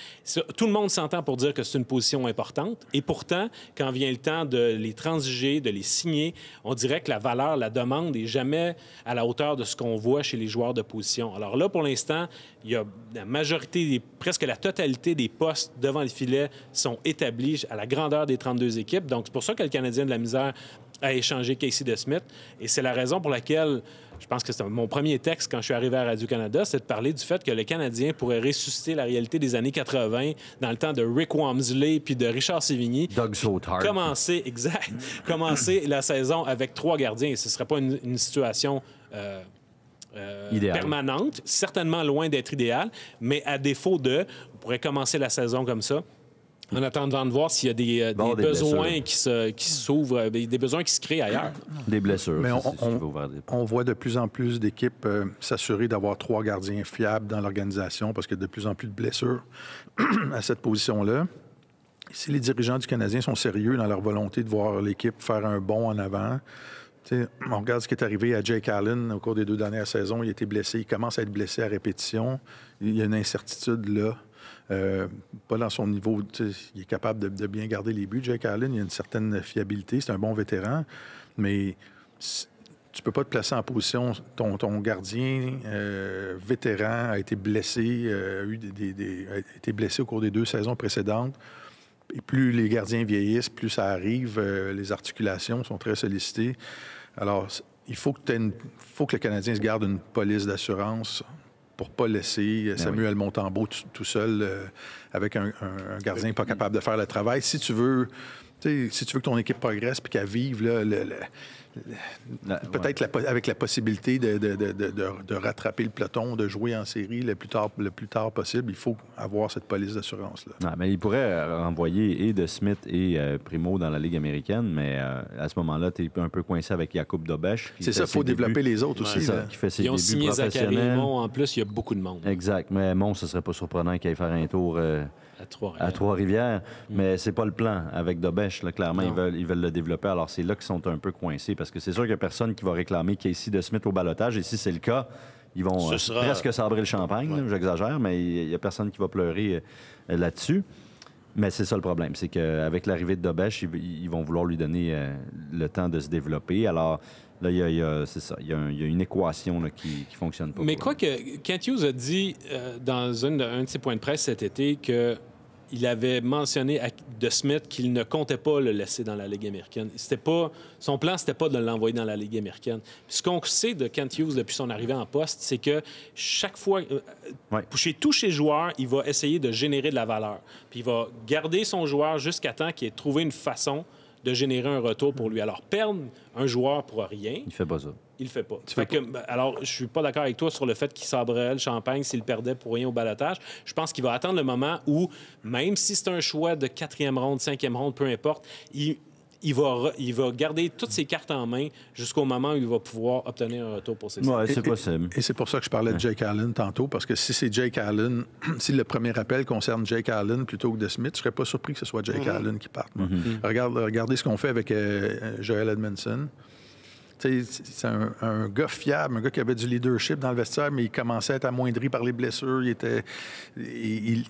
Tout le monde s'entend pour dire que c'est une position importante. Et pourtant, quand vient le temps de les transiger, de les signer, on dirait que la valeur, la demande n'est jamais à la hauteur de ce qu'on voit chez les joueurs de position. Alors là, pour l'instant, il y a la majorité, presque la totalité des postes devant le filet sont établis à la grandeur des 32 équipes. Donc, c'est pour ça que le Canadien a de la misère à échanger Casey DeSmith. Et c'est la raison pour laquelle, je pense que c'était mon premier texte quand je suis arrivé à Radio-Canada, c'est de parler du fait que le Canadien pourrait ressusciter la réalité des années 80 dans le temps de Rick Wamsley puis de Richard Sévigny. Doug Soutard. Commencer la saison avec 3 gardiens. Ce ne serait pas une situation... permanente, certainement loin d'être idéal, mais à défaut de, on pourrait commencer la saison comme ça, en attendant de voir s'il y a des besoins qui s'ouvrent, des besoins qui se créent ailleurs. Des blessures. Mais on voit de plus en plus d'équipes s'assurer d'avoir 3 gardiens fiables dans l'organisation parce qu'il y a de plus en plus de blessures à cette position-là. Si les dirigeants du Canadien sont sérieux dans leur volonté de voir l'équipe faire un bond en avant, on regarde ce qui est arrivé à Jake Allen au cours des 2 dernières saisons. Il a été blessé. Il commence à être blessé à répétition. Il y a une incertitude là. Pas dans son niveau. Il est capable de bien garder les buts. Jake Allen, il a une certaine fiabilité. C'est un bon vétéran. Mais tu peux pas te placer en position. Ton gardien vétéran a été blessé, a été blessé au cours des 2 saisons précédentes. Et plus les gardiens vieillissent, plus ça arrive. Les articulations sont très sollicitées. Alors, il faut que le Canadien se garde une police d'assurance pour ne pas laisser Samuel Montembeault tout seul avec un gardien pas capable de faire le travail. Si tu veux que ton équipe progresse et qu'elle vive, peut-être avec la possibilité de rattraper le peloton, de jouer en série le plus tard possible, il faut avoir cette police d'assurance-là. Non, mais il pourrait renvoyer et DeSmith et Primo dans la Ligue américaine, mais à ce moment-là, tu es un peu coincé avec Jakub Dobeš. C'est ça, il faut développer les autres aussi. Ça, qui fait ses Ils ont débuts signé Zachary professionnels. Mont, en plus, il y a beaucoup de monde. Exact, mais Mont, ce serait pas surprenant qu'il aille faire un tour à Trois-Rivières, mais c'est pas le plan avec Dobeš. Là, clairement, ils veulent le développer. Alors, c'est là qu'ils sont un peu coincés parce que c'est sûr qu'il n'y a personne qui va réclamer Casey DeSmith au ballottage. Et si c'est le cas, ils vont presque sabrer le champagne. Là, j'exagère, mais il n'y a personne qui va pleurer là-dessus. Mais c'est ça le problème, c'est qu'avec l'arrivée de Dobeš, ils vont vouloir lui donner le temps de se développer. Alors, là, il y a une équation là, qui ne fonctionne pas. Mais quoi que Kent Hughes a dit dans un de ses points de presse cet été qu'il avait mentionné à DeSmith qu'il ne comptait pas le laisser dans la Ligue américaine. Son plan, c'était pas de l'envoyer dans la Ligue américaine. Puis ce qu'on sait de Kent Hughes depuis son arrivée en poste, c'est que chaque fois, chez tous ses joueurs, il va essayer de générer de la valeur. Puis il va garder son joueur jusqu'à temps qu'il ait trouvé une façon de générer un retour pour lui. Alors, perdre un joueur pour rien... Il fait pas ça. Il le fait pas. Alors, je suis pas d'accord avec toi sur le fait qu'il sabrerait le champagne s'il perdait pour rien au ballottage. Je pense qu'il va attendre le moment où, même si c'est un choix de 4e ronde, 5e ronde, peu importe, il va garder toutes ses cartes en main jusqu'au moment où il va pouvoir obtenir un retour pour ses Oui, c'est possible. Et c'est pour ça que je parlais de Jake Allen tantôt, parce que si c'est Jake Allen, si le premier appel concerne Jake Allen plutôt que DeSmith, je ne serais pas surpris que ce soit Jake Allen qui parte. Regardez ce qu'on fait avec Joel Edmondson. C'est un gars fiable, un gars qui avait du leadership dans le vestiaire, mais il commençait à être amoindri par les blessures. Ils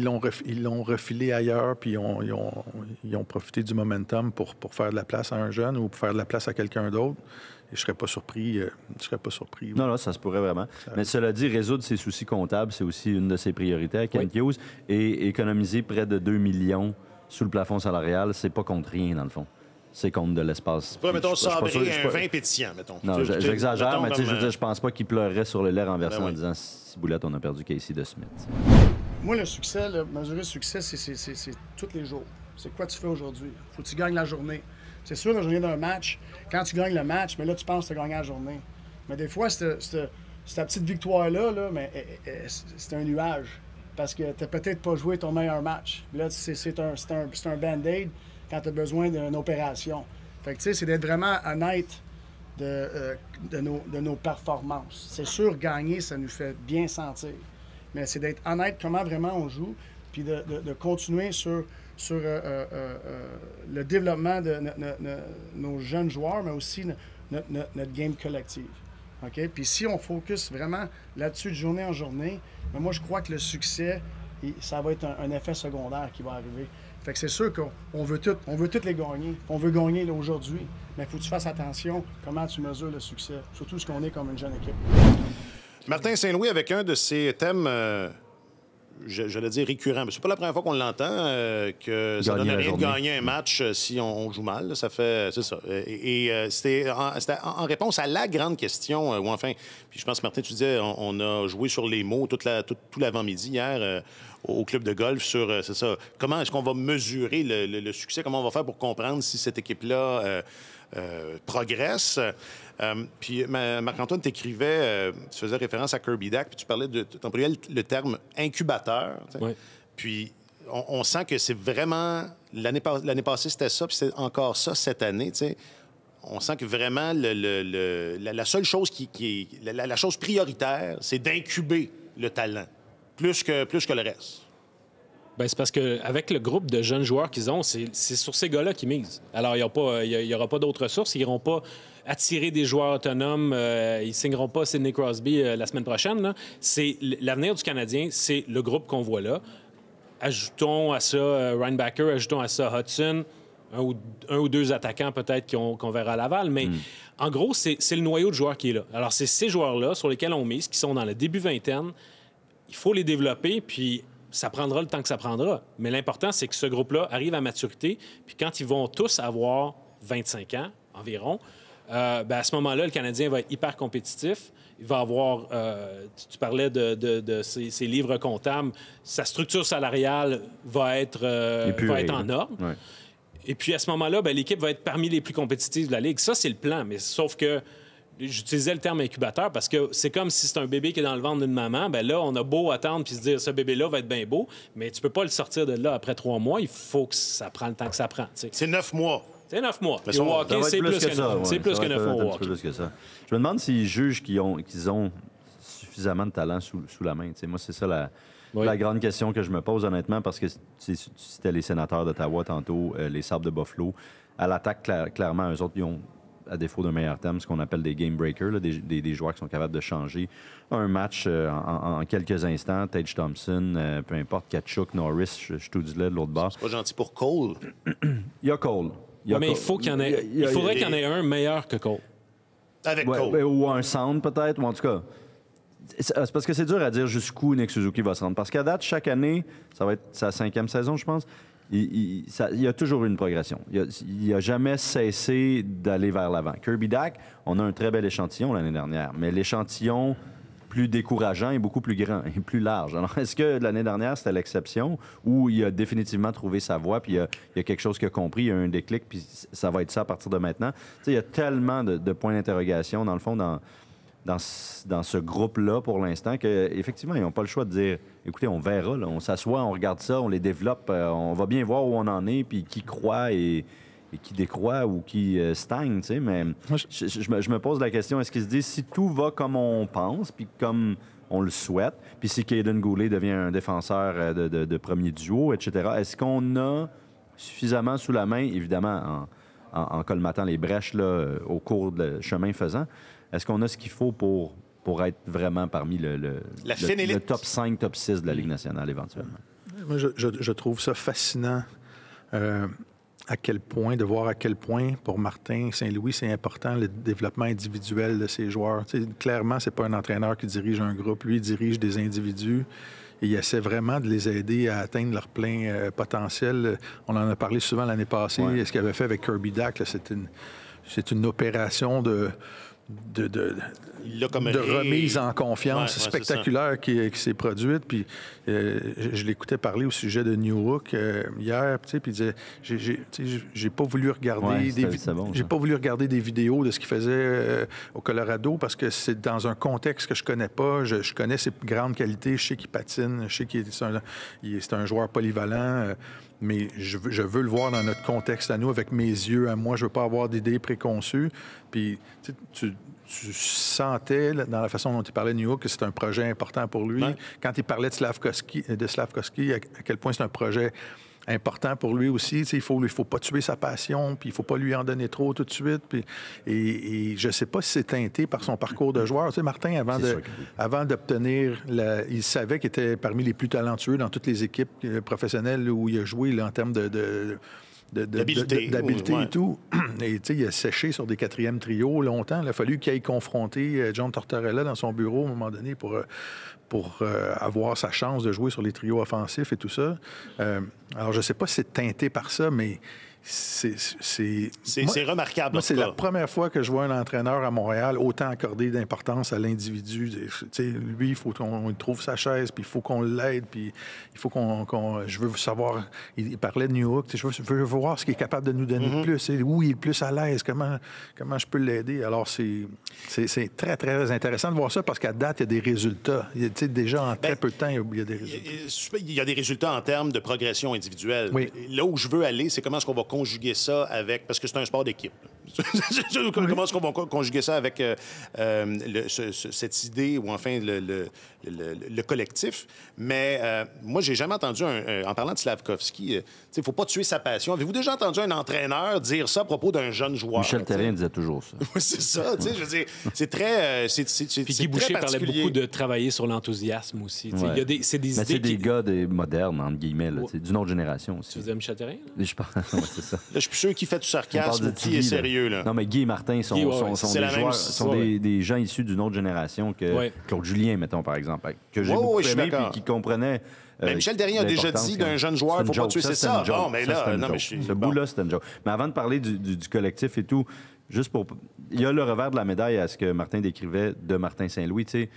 l'ont refilé ailleurs, puis ils ont profité du momentum pour faire de la place à un jeune ou pour faire de la place à quelqu'un d'autre. Et je ne serais pas surpris. Non, ça se pourrait vraiment. Mais cela dit, résoudre ses soucis comptables, c'est aussi une de ses priorités à Kent Hughes. Et économiser près de 2 millions sous le plafond salarial, c'est pas contre rien, dans le fond. C'est contre de l'espace. Pas, mettons, sabrer un vin pétillant, mettons. Non, j'exagère, mais je pense pas qu'il pleurerait sur le lait renversé en disant « Si boulette, on a perdu Casey DeSmith. » Moi, le succès, mesurer le succès, c'est tous les jours. C'est quoi tu fais aujourd'hui. Faut que tu gagnes la journée. C'est sûr, la journée d'un match, quand tu gagnes le match, mais là, tu penses que tu as gagné la journée. Mais des fois, cette petite victoire-là, mais c'est un nuage. Parce que tu n'as peut-être pas joué ton meilleur match. Là, c'est un band-aid quand tu as besoin d'une opération. Fait que, tu sais, c'est d'être vraiment honnête de nos performances. C'est sûr, gagner, ça nous fait bien sentir. Mais c'est d'être honnête comment vraiment on joue. puis de continuer sur le développement de nos jeunes joueurs, mais aussi notre game collective. OK? Puis si on focus vraiment là-dessus de journée en journée, ben moi, je crois que le succès, ça va être un effet secondaire qui va arriver. Fait que c'est sûr qu'on veut toutes les gagner. On veut gagner là, aujourd'hui, mais il faut que tu fasses attention comment tu mesures le succès, surtout ce qu'on est comme une jeune équipe. Martin Saint-Louis, avec un de ses thèmes, j'allais dire récurrents, mais c'est pas la première fois qu'on l'entend, que ça donne rien de gagner un match si on joue mal. Ça fait, c'est ça. Et c'était en réponse à la grande question, ou enfin, puis je pense, Martin, tu disais, on a joué sur les mots tout l'avant-midi hier au club de golf sur, c'est ça, comment est-ce qu'on va mesurer le succès, comment on va faire pour comprendre si cette équipe-là progresse. Puis Marc-Antoine t'écrivait, tu faisais référence à Kirby Dach, puis tu parlais t'employais le terme incubateur. Oui. Puis on sent que c'est vraiment... L'année passée, c'était ça, puis c'est encore ça cette année, tu sais. On sent que vraiment la seule chose la chose prioritaire, c'est d'incuber le talent, plus que le reste. Bien, c'est parce qu'avec le groupe de jeunes joueurs qu'ils ont, c'est sur ces gars-là qu'ils misent. Alors, il n'y aura pas d'autres ressources. Ils n'iront pas attirer des joueurs autonomes. Ils ne signeront pas Sidney Crosby la semaine prochaine. Là. L'avenir du Canadien, c'est le groupe qu'on voit là. Ajoutons à ça Reinbacker, ajoutons à ça Hudson, un ou deux attaquants peut-être qu'on verra à Laval. Mais en gros, c'est le noyau de joueurs qui est là. Alors, c'est ces joueurs-là sur lesquels on mise, qui sont dans le début vingtaine. Il faut les développer, puis... Ça prendra le temps que ça prendra. Mais l'important, c'est que ce groupe-là arrive à maturité. Puis quand ils vont tous avoir 25 ans environ, à ce moment-là, le Canadien va être hyper compétitif. Il va avoir... tu parlais de ses livres comptables. Sa structure salariale va être en ordre. Ouais. Et puis à ce moment-là, l'équipe va être parmi les plus compétitives de la Ligue. Ça, c'est le plan. Mais sauf que... J'utilisais le terme incubateur parce que c'est comme si c'est un bébé qui est dans le ventre d'une maman. Bien là, on a beau attendre puis se dire ce bébé-là va être bien beau, mais tu peux pas le sortir de là après 3 mois. Il faut que ça prenne le temps que ça prend. T'sais. C'est 9 mois. C'est 9 mois. Et au hockey, c'est plus que 9 mois. C'est plus que 9 mois au hockey. Plus que ça. Je me demande s'ils jugent qu'ils ont suffisamment de talent sous la main. T'sais, moi, c'est ça la grande question que je me pose, honnêtement, parce que c'était les Sénateurs d'Ottawa tantôt, les Sabres de Buffalo. À l'attaque, clairement, eux autres, ils ont, à défaut d'un meilleur terme, ce qu'on appelle des game breakers, là, des joueurs qui sont capables de changer un match en quelques instants. Tage Thompson, peu importe, Tkachuk, Norris, je tout dis là de l'autre bord. C'est pas gentil pour Cole. Il y a Cole. Mais il faut qu'il y en ait. Il faudrait qu'il y en ait un meilleur que Cole. Avec Cole. Ou un centre, peut-être, ou en tout cas. C'est parce que c'est dur à dire jusqu'où Nick Suzuki va se rendre. Parce qu'à date, chaque année, ça va être sa 5e saison, je pense. Il y a toujours eu une progression. Il n'a jamais cessé d'aller vers l'avant. Kirby Dach, on a un très bel échantillon l'année dernière, mais l'échantillon plus décourageant est beaucoup plus grand et plus large. Alors, est-ce que l'année dernière, c'était l'exception ou il a définitivement trouvé sa voie, puis il y a quelque chose qu'il a compris, il y a un déclic, puis ça va être ça à partir de maintenant? Tu sais, il y a tellement de points d'interrogation, dans le fond, dans ce groupe-là, pour l'instant, qu'effectivement, ils n'ont pas le choix de dire, écoutez, on verra, là, on s'assoit, on regarde ça, on les développe, on va bien voir où on en est, puis qui croit et qui décroît ou qui stagne, tu sais. Mais je me pose la question, est-ce qu'ils se disent, si tout va comme on pense, puis comme on le souhaite, puis si Caden Goulet devient un défenseur de premier duo, etc., est-ce qu'on a suffisamment sous la main, évidemment, en colmatant les brèches là, au cours de chemin faisant, est-ce qu'on a ce qu'il faut pour être vraiment parmi le top 5, top 6 de la Ligue nationale, éventuellement? Moi, je trouve ça fascinant de voir à quel point, pour Martin Saint-Louis, c'est important le développement individuel de ses joueurs. Tu sais, clairement, c'est pas un entraîneur qui dirige un groupe. Lui, il dirige des individus. Et il essaie vraiment de les aider à atteindre leur plein potentiel. On en a parlé souvent l'année passée. Ouais. Ce qu'il avait fait avec Kirby Dach, c'est une opération de remise en confiance spectaculaire qui s'est produite. Puis je l'écoutais parler au sujet de Newhook hier, puis il disait j'ai pas voulu regarder pas voulu regarder des vidéos de ce qu'il faisait au Colorado parce que c'est dans un contexte que je connais pas. Je connais ses grandes qualités, je sais qu'il patine, je sais c'est un joueur polyvalent. Mais je veux le voir dans notre contexte à nous, avec mes yeux à moi. Je veux pas avoir d'idées préconçues. Puis tu sens sentais, dans la façon dont il parlait de New York, que c'est un projet important pour lui. Ouais. Quand il parlait de Slavkovski, à quel point c'est un projet important pour lui aussi. Il ne faut pas tuer sa passion, puis il ne faut pas lui en donner trop tout de suite. Puis, et je ne sais pas si c'est teinté par son parcours de joueur. Tu sais, Martin, avant d'obtenir... il savait qu'il était parmi les plus talentueux dans toutes les équipes professionnelles où il a joué là, en termes d'habileté et tout. Et tu sais, il a séché sur des quatrièmes trios longtemps. Il a fallu qu'il aille confronter John Tortorella dans son bureau à un moment donné pour avoir sa chance de jouer sur les trios offensifs et tout ça. Alors, je ne sais pas si c'est teinté par ça, mais c'est remarquable. Moi, c'est la première fois que je vois un entraîneur à Montréal autant accorder d'importance à l'individu. Lui, il faut qu'on trouve sa chaise, puis il faut qu'on l'aide, puis il faut je veux savoir... Il parlait de New York. Je veux voir ce qu'il est capable de nous donner de plus. Où il est le plus à l'aise, comment je peux l'aider. Alors, c'est très, très intéressant de voir ça, parce qu'à date, il y a des résultats. Déjà, en très peu de temps, il y a des résultats. Il y a des résultats en termes de progression individuelle. Oui. Là où je veux aller, c'est comment est-ce qu'on va conjuguer ça avec... Parce que c'est un sport d'équipe. Comment est-ce qu'on va conjuguer ça avec cette idée, ou enfin le collectif. Mais moi, j'ai jamais entendu, en parlant de Slavkovski, il ne faut pas tuer sa passion. Avez-vous déjà entendu un entraîneur dire ça à propos d'un jeune joueur? Michel Therrien disait toujours ça. Oui, c'est ça. Je veux dire, c'est très... Puis Guy Boucher parlait beaucoup de travailler sur l'enthousiasme aussi. Ouais. C'est des Mais idées c'est des gars modernes, entre guillemets, d'une autre génération aussi. Tu disais Michel Therrien? Je pense, c'est ça. Là, je suis plus sûr qui fait du sarcasme ou qui est sérieux. Là. Non, mais Guy et Martin sont des gens issus d'une autre génération que Claude Julien, mettons, par exemple, que j'ai beaucoup aimé et qui comprenait... Michel Therrien a déjà dit d'un jeune joueur, il ne faut pas tuer, c'est ça. Non, mais là, ce bout-là, c'était une joke. Mais avant de parler du collectif et tout, juste pour... Il y a le revers de la médaille à ce que Martin décrivait de Martin Saint-Louis, tu sais.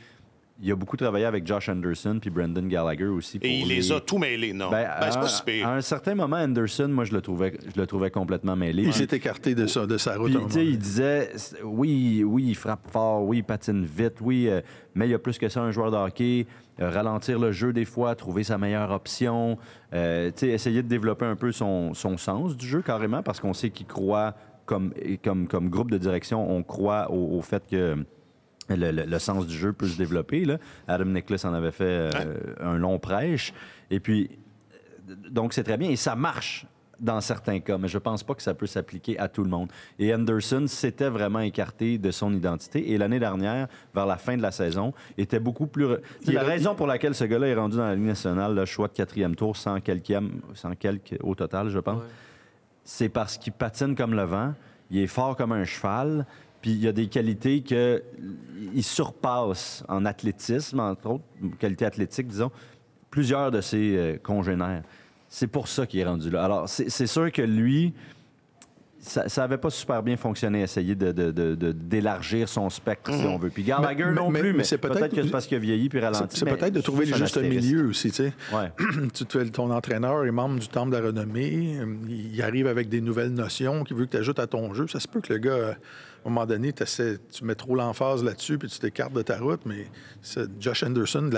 Il a beaucoup travaillé avec Josh Anderson puis Brendan Gallagher aussi. Et il les a tout mêlés, non? C'est pas si pire. À un certain moment, Anderson, moi, je le trouvais complètement mêlé. Il s'est écarté de sa route. Puis, il disait, oui, il frappe fort, oui, il patine vite, oui, mais il y a plus que ça, un joueur de hockey. Ralentir le jeu des fois, trouver sa meilleure option. Essayer de développer un peu son sens du jeu, carrément, parce qu'on sait qu'il croit, comme groupe de direction, on croit au fait que... Le sens du jeu peut se développer. Là. Adam Nicholas en avait fait un long prêche. Et puis, donc, c'est très bien. Et ça marche dans certains cas, mais je pense pas que ça peut s'appliquer à tout le monde. Et Anderson s'était vraiment écarté de son identité. Et l'année dernière, vers la fin de la saison, était beaucoup plus... La raison pour laquelle ce gars-là est rendu dans la Ligue nationale, le choix de 4e tour, 100 quelques au total, je pense, c'est parce qu'il patine comme le vent, il est fort comme un cheval... Puis il y a des qualités qu'il surpasse en athlétisme, entre autres, qualités athlétiques, disons, plusieurs de ses congénères. C'est pour ça qu'il est rendu là. Alors, c'est sûr que lui, ça n'avait pas super bien fonctionné, essayer d'élargir son spectre, si on veut. Puis Gallagher non plus, mais c'est peut-être que c'est parce qu'il a vieilli puis ralenti. C'est peut-être de trouver le juste milieu aussi, tu sais. Ouais. Ton entraîneur est membre du Temple de la renommée, il arrive avec des nouvelles notions qu'il veut que tu ajoutes à ton jeu. Ça se peut que le gars... À un moment donné, tu mets trop l'emphase là-dessus puis tu t'écartes de ta route, mais Josh Anderson,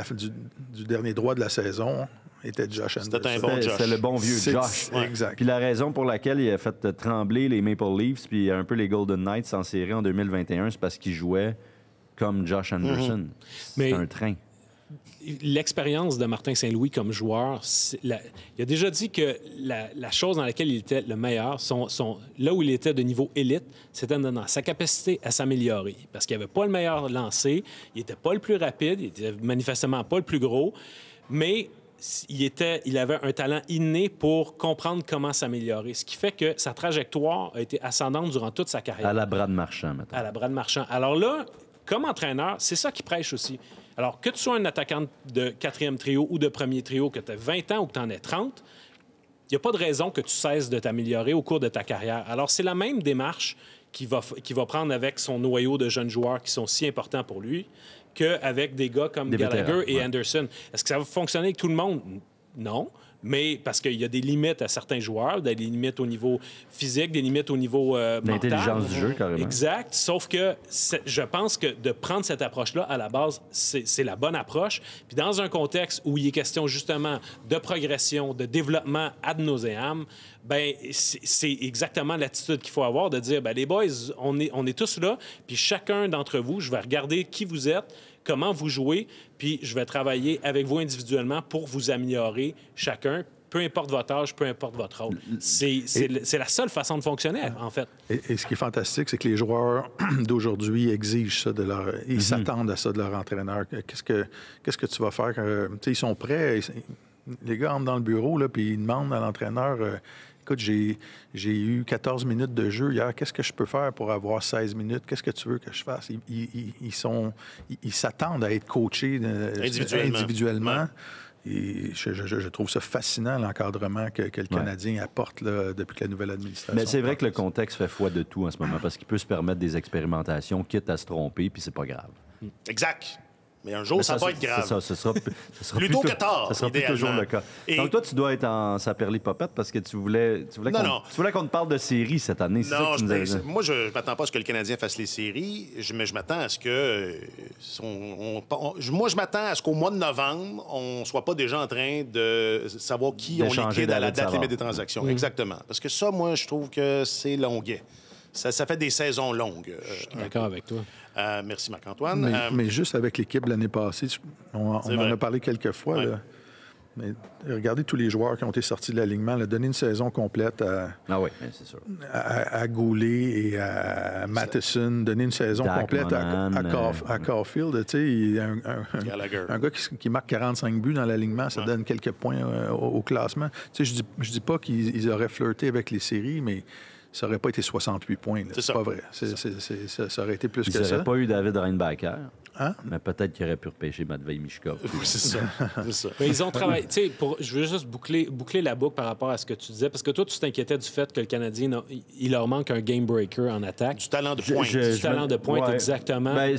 du dernier droit de la saison, était Josh Anderson. C'était un bon Josh. C'est le bon vieux Josh. Exact. Puis la raison pour laquelle il a fait trembler les Maple Leafs puis un peu les Golden Knights en série en 2021, c'est parce qu'il jouait comme Josh Anderson. C'est un train. L'expérience de Martin Saint-Louis comme joueur, il a déjà dit que la chose dans laquelle il était le meilleur, là où il était de niveau élite, c'était dans sa capacité à s'améliorer. Parce qu'il n'avait pas le meilleur lancé, il n'était pas le plus rapide, il n'était manifestement pas le plus gros, mais il avait un talent inné pour comprendre comment s'améliorer. Ce qui fait que sa trajectoire a été ascendante durant toute sa carrière. À la Brad Marchand, maintenant. À la Brad Marchand. Alors là, comme entraîneur, c'est ça qui prêche aussi. Alors, que tu sois un attaquant de 4e trio ou de premier trio, que tu aies 20 ans ou que tu en aies 30, il n'y a pas de raison que tu cesses de t'améliorer au cours de ta carrière. Alors, c'est la même démarche qu'il va prendre avec son noyau de jeunes joueurs qui sont si importants pour lui qu'avec des gars comme Gallagher et Anderson. Est-ce que ça va fonctionner avec tout le monde? Non. Mais parce qu'il y a des limites à certains joueurs, des limites au niveau physique, des limites au niveau mental. L'intelligence du jeu, carrément. Exact. Sauf que je pense que de prendre cette approche-là, à la base, c'est la bonne approche. Puis dans un contexte où il est question justement de progression, de développement ad nauseam, ben c'est exactement l'attitude qu'il faut avoir, de dire, ben les boys, on est tous là, puis chacun d'entre vous, je vais regarder qui vous êtes, comment vous jouez, puis je vais travailler avec vous individuellement pour vous améliorer chacun, peu importe votre âge, peu importe votre rôle. C'est la seule façon de fonctionner, en fait. Et ce qui est fantastique, c'est que les joueurs d'aujourd'hui exigent ça de leur... Ils s'attendent à ça de leur entraîneur. Qu'est-ce que tu vas faire? Ils sont prêts. Les gars entrent dans le bureau, là, puis ils demandent à l'entraîneur... Écoute, j'ai eu 14 minutes de jeu hier. Qu'est-ce que je peux faire pour avoir 16 minutes? Qu'est-ce que tu veux que je fasse? Ils s'attendent à être coachés individuellement. Et je trouve ça fascinant, l'encadrement que le Canadien apporte là, depuis que la nouvelle administration... Mais c'est vrai que le contexte fait foi de tout en ce moment, parce qu'il peut se permettre des expérimentations, quitte à se tromper, puis c'est pas grave. Exact. Mais un jour, ça va être grave. C'est ça, ce sera plutôt que tard, ce sera plus toujours le cas. Donc toi, tu dois être en saperlipopette parce que tu voulais qu'on te parle de séries cette année. Non, moi, je ne m'attends pas à ce que le Canadien fasse les séries, mais je m'attends à ce que... moi, je m'attends à ce qu'au mois de novembre, on ne soit pas déjà en train de savoir qui on liquide à la date limite des transactions. Exactement. Parce que ça, moi, je trouve que c'est longuet. Ça fait des saisons longues. Je suis d'accord avec toi. Merci, Marc-Antoine. Mais juste avec l'équipe l'année passée, on en a parlé quelques fois. Ouais. Là. Mais regardez tous les joueurs qui ont été sortis de l'alignement. Donner une saison complète c'est sûr. À Goulet et à Matheson. Donner une saison complète à Caulfield. Il y a un gars qui marque 45 buts dans l'alignement. Ça donne quelques points au classement. Je dis pas qu'ils auraient flirté avec les séries, mais... Ça n'aurait pas été 68 points. C'est pas vrai. Ça aurait été plus que ça. Ils n'auraient pas eu David Reinbacher. Hein? Mais peut-être qu'ils auraient pu repêcher Matvei Michkov. C'est ça. Mais ils ont travaillé. Je veux juste boucler la boucle par rapport à ce que tu disais, parce que toi, tu t'inquiétais du fait que le Canadien, il leur manque un game breaker en attaque. Du talent de pointe. Du talent de pointe, exactement. Ben,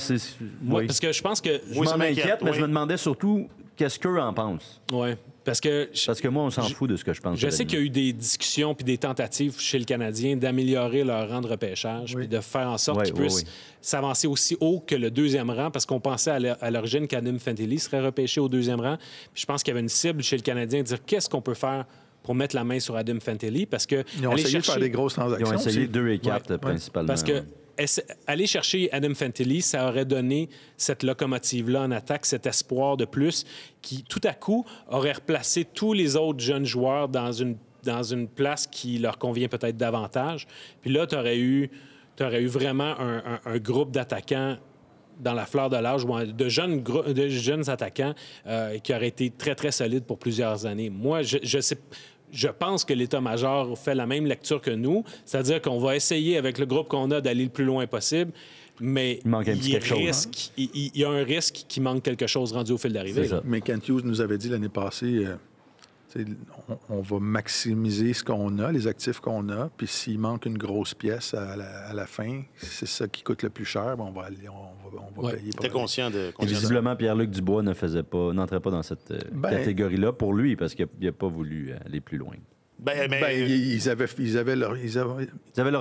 moi, parce que je pense que... Je m'en inquiète, mais je me demandais surtout qu'est-ce qu'eux en pensent. Oui. Parce que moi, on s'en fout de ce que je pense. Je sais qu'il y a eu des discussions puis des tentatives chez le Canadien d'améliorer leur rang de repêchage puis de faire en sorte qu'ils puissent s'avancer aussi haut que le deuxième rang, parce qu'on pensait à l'origine qu'Adam Fantilli serait repêché au deuxième rang. Puis je pense qu'il y avait une cible chez le Canadien de dire qu'est-ce qu'on peut faire pour mettre la main sur Adam Fantilli, parce que... Ils ont essayé de faire des grosses transactions. Ils ont essayé 2 et 4 principalement. Parce que aller chercher Adam Fantilli, ça aurait donné cette locomotive-là en attaque, cet espoir de plus qui, tout à coup, aurait replacé tous les autres jeunes joueurs dans une place qui leur convient peut-être davantage. Puis là, tu aurais eu vraiment un groupe d'attaquants dans la fleur de l'âge, de jeunes attaquants qui auraient été très, très solides pour plusieurs années. Moi, je pense que l'état-major fait la même lecture que nous, c'est-à-dire qu'on va essayer, avec le groupe qu'on a, d'aller le plus loin possible, mais il y a un risque qu'il manque quelque chose rendu au fil d'arrivée. Mais Kent Hughes nous avait dit l'année passée, on va maximiser ce qu'on a, les actifs qu'on a, puis s'il manque une grosse pièce à la fin, c'est ça qui coûte le plus cher, on va payer. T'es conscient de... Visiblement, Pierre-Luc Dubois n'entrait pas dans cette catégorie-là pour lui, parce qu'il n'a pas voulu aller plus loin. Ils avaient leur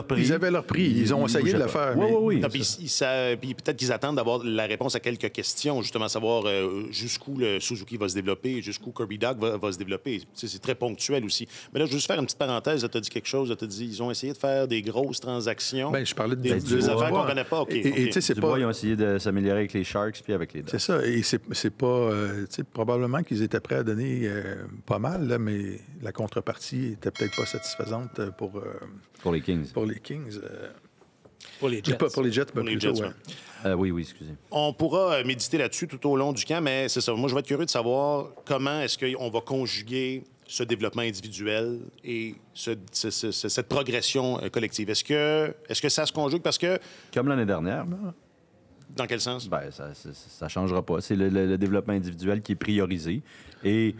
prix. Ils ont essayé de le faire. Oui. Puis peut-être qu'ils attendent d'avoir la réponse à quelques questions, justement, savoir jusqu'où le Suzuki va se développer, jusqu'où Kirby Dach va se développer. C'est très ponctuel aussi. Mais là, je veux juste faire une petite parenthèse. Tu as dit quelque chose. Tu as dit ils ont essayé de faire des grosses transactions. Je parlais des affaires qu'on ne connaît pas. Ils ont essayé de s'améliorer avec les Sharks puis avec les Ducks. C'est ça. Et c'est pas... probablement qu'ils étaient prêts à donner pas mal, là, mais la contrepartie était peut-être pas satisfaisante pour les Kings. Pour les Kings. Pour les Jets. Pour les Jets, oui, excusez. On pourra méditer là-dessus tout au long du camp, mais c'est ça. Moi, je vais être curieux de savoir comment est-ce qu'on va conjuguer ce développement individuel et cette progression collective. Est-ce que ça se conjugue? Parce que... Comme l'année dernière, là. Dans quel sens? Ça ne changera pas. C'est le développement individuel qui est priorisé. Et...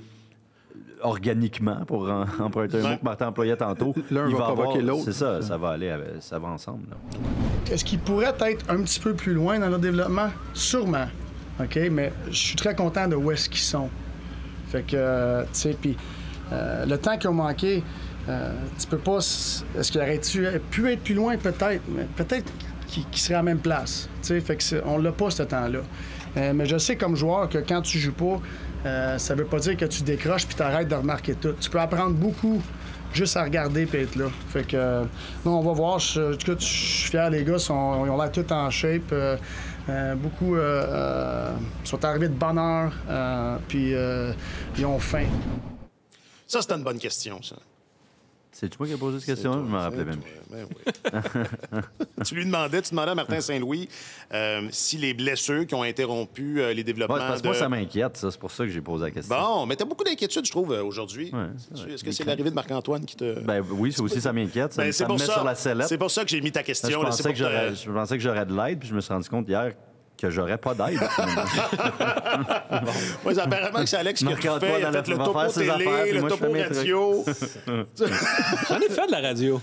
organiquement, pour emprunter un mot que Martin employait tantôt. L'un va provoquer l'autre. C'est ça, ça va ensemble. Là. Est-ce qu'ils pourraient être un petit peu plus loin dans leur développement? Sûrement. OK? Mais je suis très content de où est-ce qu'ils sont. Fait que, tu sais, puis Le temps qu'ils ont manqué, tu peux pas... Est-ce qu'il aurait pu être plus loin? Peut-être, mais peut-être qu'il serait à la même place. Fait que on l'a pas, ce temps-là. Mais je sais comme joueur que quand tu joues pas, ça veut pas dire que tu décroches puis t'arrêtes de remarquer tout. Tu peux apprendre beaucoup juste à regarder et être là. Fait que, non, on va voir. En tout cas, je suis fier, les gars. Ils ont l'air tout en shape. Beaucoup sont arrivés de bonne heure. Puis ils ont faim. Ça, c'était une bonne question, ça. C'est moi qui ai posé cette question? Je me rappelais même. Ben oui. Tu demandais à Martin Saint-Louis si les blessures qui ont interrompu les développements. Parce que moi, ça m'inquiète, ça. C'est pour ça que j'ai posé la question. Bon, mais tu as beaucoup d'inquiétudes, je trouve, aujourd'hui. Ouais, Est-ce que c'est l'arrivée de Marc-Antoine qui te. Ben oui, ça aussi, ça m'inquiète. Ça me met sur la sellette. C'est pour ça que j'ai mis ta question. Je pensais que j'aurais de l'aide, puis je me suis rendu compte hier que j'aurais pas d'aide. Oui, apparemment que c'est Alex qui a fait. Il a fait le topo télé, le topo radio. J'en ai fait de la radio.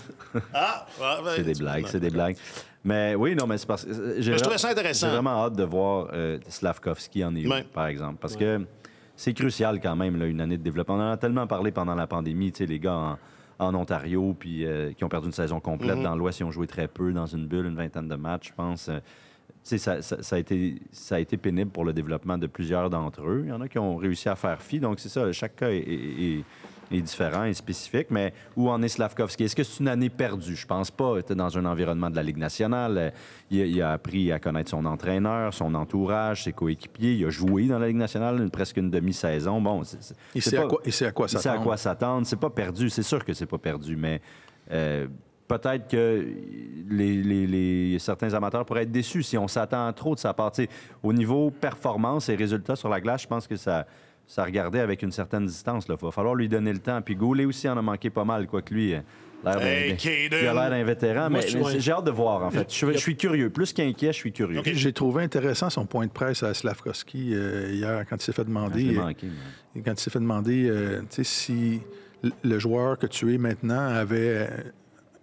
C'est des blagues, c'est des blagues. Mais oui, non, mais c'est parce que... Je trouvais ça intéressant. J'ai vraiment hâte de voir Slavkovski en EU, par exemple. Parce que c'est crucial quand même, là, une année de développement. On en a tellement parlé pendant la pandémie, tu sais, les gars en Ontario, puis qui ont perdu une saison complète. Dans l'Ouest, ils ont joué très peu, dans une bulle, une vingtaine de matchs, je pense. Ça a été pénible pour le développement de plusieurs d'entre eux. Il y en a qui ont réussi à faire fi. Donc, c'est ça, chaque cas est différent et spécifique. Mais où en est Slavkovski? Est-ce que c'est une année perdue? Je pense pas. Il était dans un environnement de la Ligue nationale. Il a appris à connaître son entraîneur, son entourage, ses coéquipiers. Il a joué dans la Ligue nationale presque une demi-saison. Bon, il sait à quoi s'attendre. Il sait à quoi s'attendre. C'est pas perdu. C'est sûr que c'est pas perdu, mais... peut-être que certains amateurs pourraient être déçus si on s'attend trop de sa part. T'sais, au niveau performance et résultats sur la glace, je pense que ça regardait avec une certaine distance. Il va falloir lui donner le temps. Puis Goulet aussi en a manqué pas mal, quoique lui, il a l'air d'un vétéran. Mais j'ai hâte de voir, en fait. Je suis curieux. Plus qu'inquiet, je suis curieux. Okay. J'ai trouvé intéressant son point de presse à Slavkovski hier, quand il s'est fait demander... Quand il s'est fait demander si le joueur que tu es maintenant avait...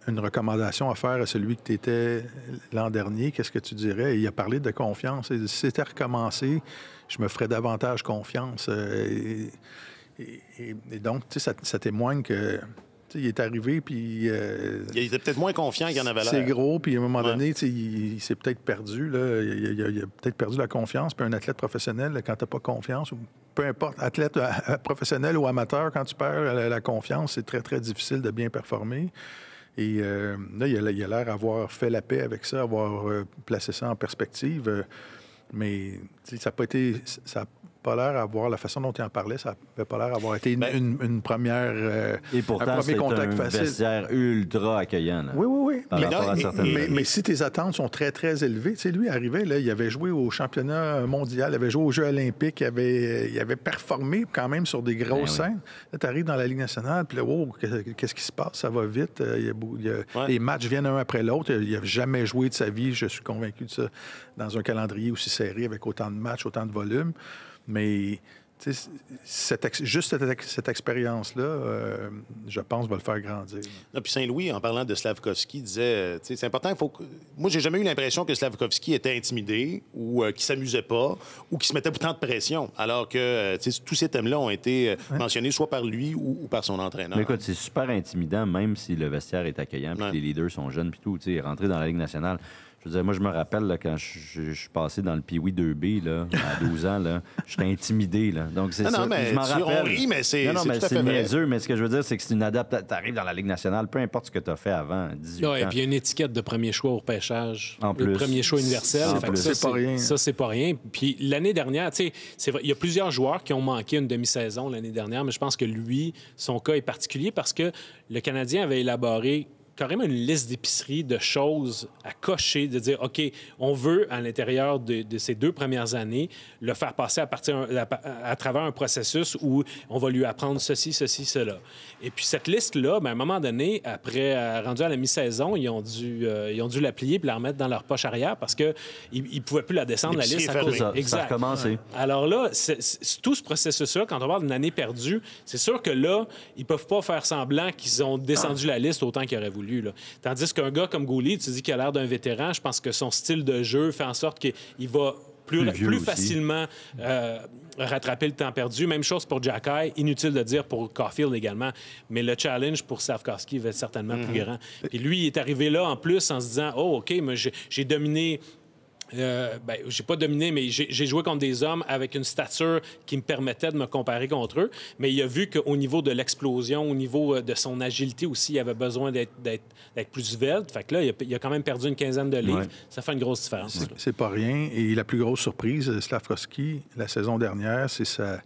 une recommandation à faire à celui que tu étais l'an dernier, qu'est-ce que tu dirais? Il a parlé de confiance. Si c'était recommencé, je me ferais davantage confiance. Et donc, ça témoigne que il est arrivé, puis... il était peut-être moins confiant qu'il en avait l'air. C'est gros, puis à un moment donné, il s'est peut-être perdu. Là, il a peut-être perdu la confiance. Puis un athlète professionnel, quand tu n'as pas confiance, ou peu importe, athlète professionnel ou amateur, quand tu perds la confiance, c'est très, très difficile de bien performer. Et là, il a l'air d'avoir fait la paix avec ça, avoir placé ça en perspective. Mais ça n'a pas été... Ça n'a pas l'air d'avoir... La façon dont il en parlait, ça n'avait pas l'air d'avoir été une première... et pourtant, un premier contact facile. Vestiaire ultra accueillant. Là, oui. Mais si tes attentes sont très, très élevées... Tu sais, lui, arrivé, là, il avait joué au championnat mondial, il avait joué aux Jeux olympiques, il avait performé quand même sur des grosses scènes. Là, tu arrives dans la Ligue nationale, puis là, qu'est-ce qui se passe? Ça va vite. Les matchs viennent un après l'autre. Il n'a jamais joué de sa vie, je suis convaincu de ça, dans un calendrier aussi serré, avec autant de matchs, autant de volume. Mais cette expérience-là, je pense, va le faire grandir. Puis Saint-Louis, en parlant de Slavkovski, disait, c'est important, moi, j'ai jamais eu l'impression que Slavkovski était intimidé ou qu'il s'amusait pas ou qu'il se mettait autant de pression, alors que tous ces thèmes-là ont été mentionnés soit par lui ou par son entraîneur. Mais écoute, c'est super intimidant, même si le vestiaire est accueillant, puis les leaders sont jeunes, puis tout, rentrer dans la Ligue nationale. Je veux dire, moi, je me rappelle, là, quand je suis passé dans le Pee-Wee 2B, là, à 12 ans, là, j'étais intimidé. Là. Donc, c'est ça. Mais je m'en rappelle. On rit, mais c'est c'est niaiseux. Mais ce que je veux dire, c'est que c'est une adaptation. Tu arrives dans la Ligue nationale, peu importe ce que tu as fait avant, 18 ans. Et puis, il y a une étiquette de premier choix au repêchage. En plus. Le premier choix universel. C'est pas rien. Ça, c'est pas rien. Puis, l'année dernière, tu sais, c'est vrai, il y a plusieurs joueurs qui ont manqué une demi-saison l'année dernière, mais je pense que lui, son cas est particulier parce que le Canadien avait élaboré carrément une liste d'épicerie de choses à cocher, de dire, OK, on veut, à l'intérieur de ces 2 premières années, le faire passer à travers un processus où on va lui apprendre ceci, cela. Et puis cette liste-là, à un moment donné, après, rendu à la mi-saison, ils ont dû la plier puis la remettre dans leur poche arrière parce qu'ils ne pouvaient plus la descendre, la liste. À cause. Ça a recommencé. Alors là, tout ce processus-là, quand on parle d'une année perdue, c'est sûr que là, ils ne peuvent pas faire semblant qu'ils ont descendu la liste autant qu'ils auraient voulu. Là. Tandis qu'un gars comme Goulet, tu dis qu'il a l'air d'un vétéran, je pense que son style de jeu fait en sorte qu'il va plus facilement rattraper le temps perdu. Même chose pour Jacky. Inutile de dire pour Caulfield également. Mais le challenge pour Slafkovský va être certainement plus grand. Puis lui, il est arrivé là en plus en se disant « Oh, OK, moi, j'ai dominé... j'ai pas dominé, mais j'ai joué contre des hommes avec une stature qui me permettait de me comparer contre eux. Mais il a vu qu'au niveau de l'explosion, au niveau de son agilité aussi, il avait besoin d'être plus svelte. Fait que là, il a quand même perdu une quinzaine de livres. Ouais. Ça fait une grosse différence. C'est pas rien. Et la plus grosse surprise, Slafkovský, la saison dernière, c'est ça.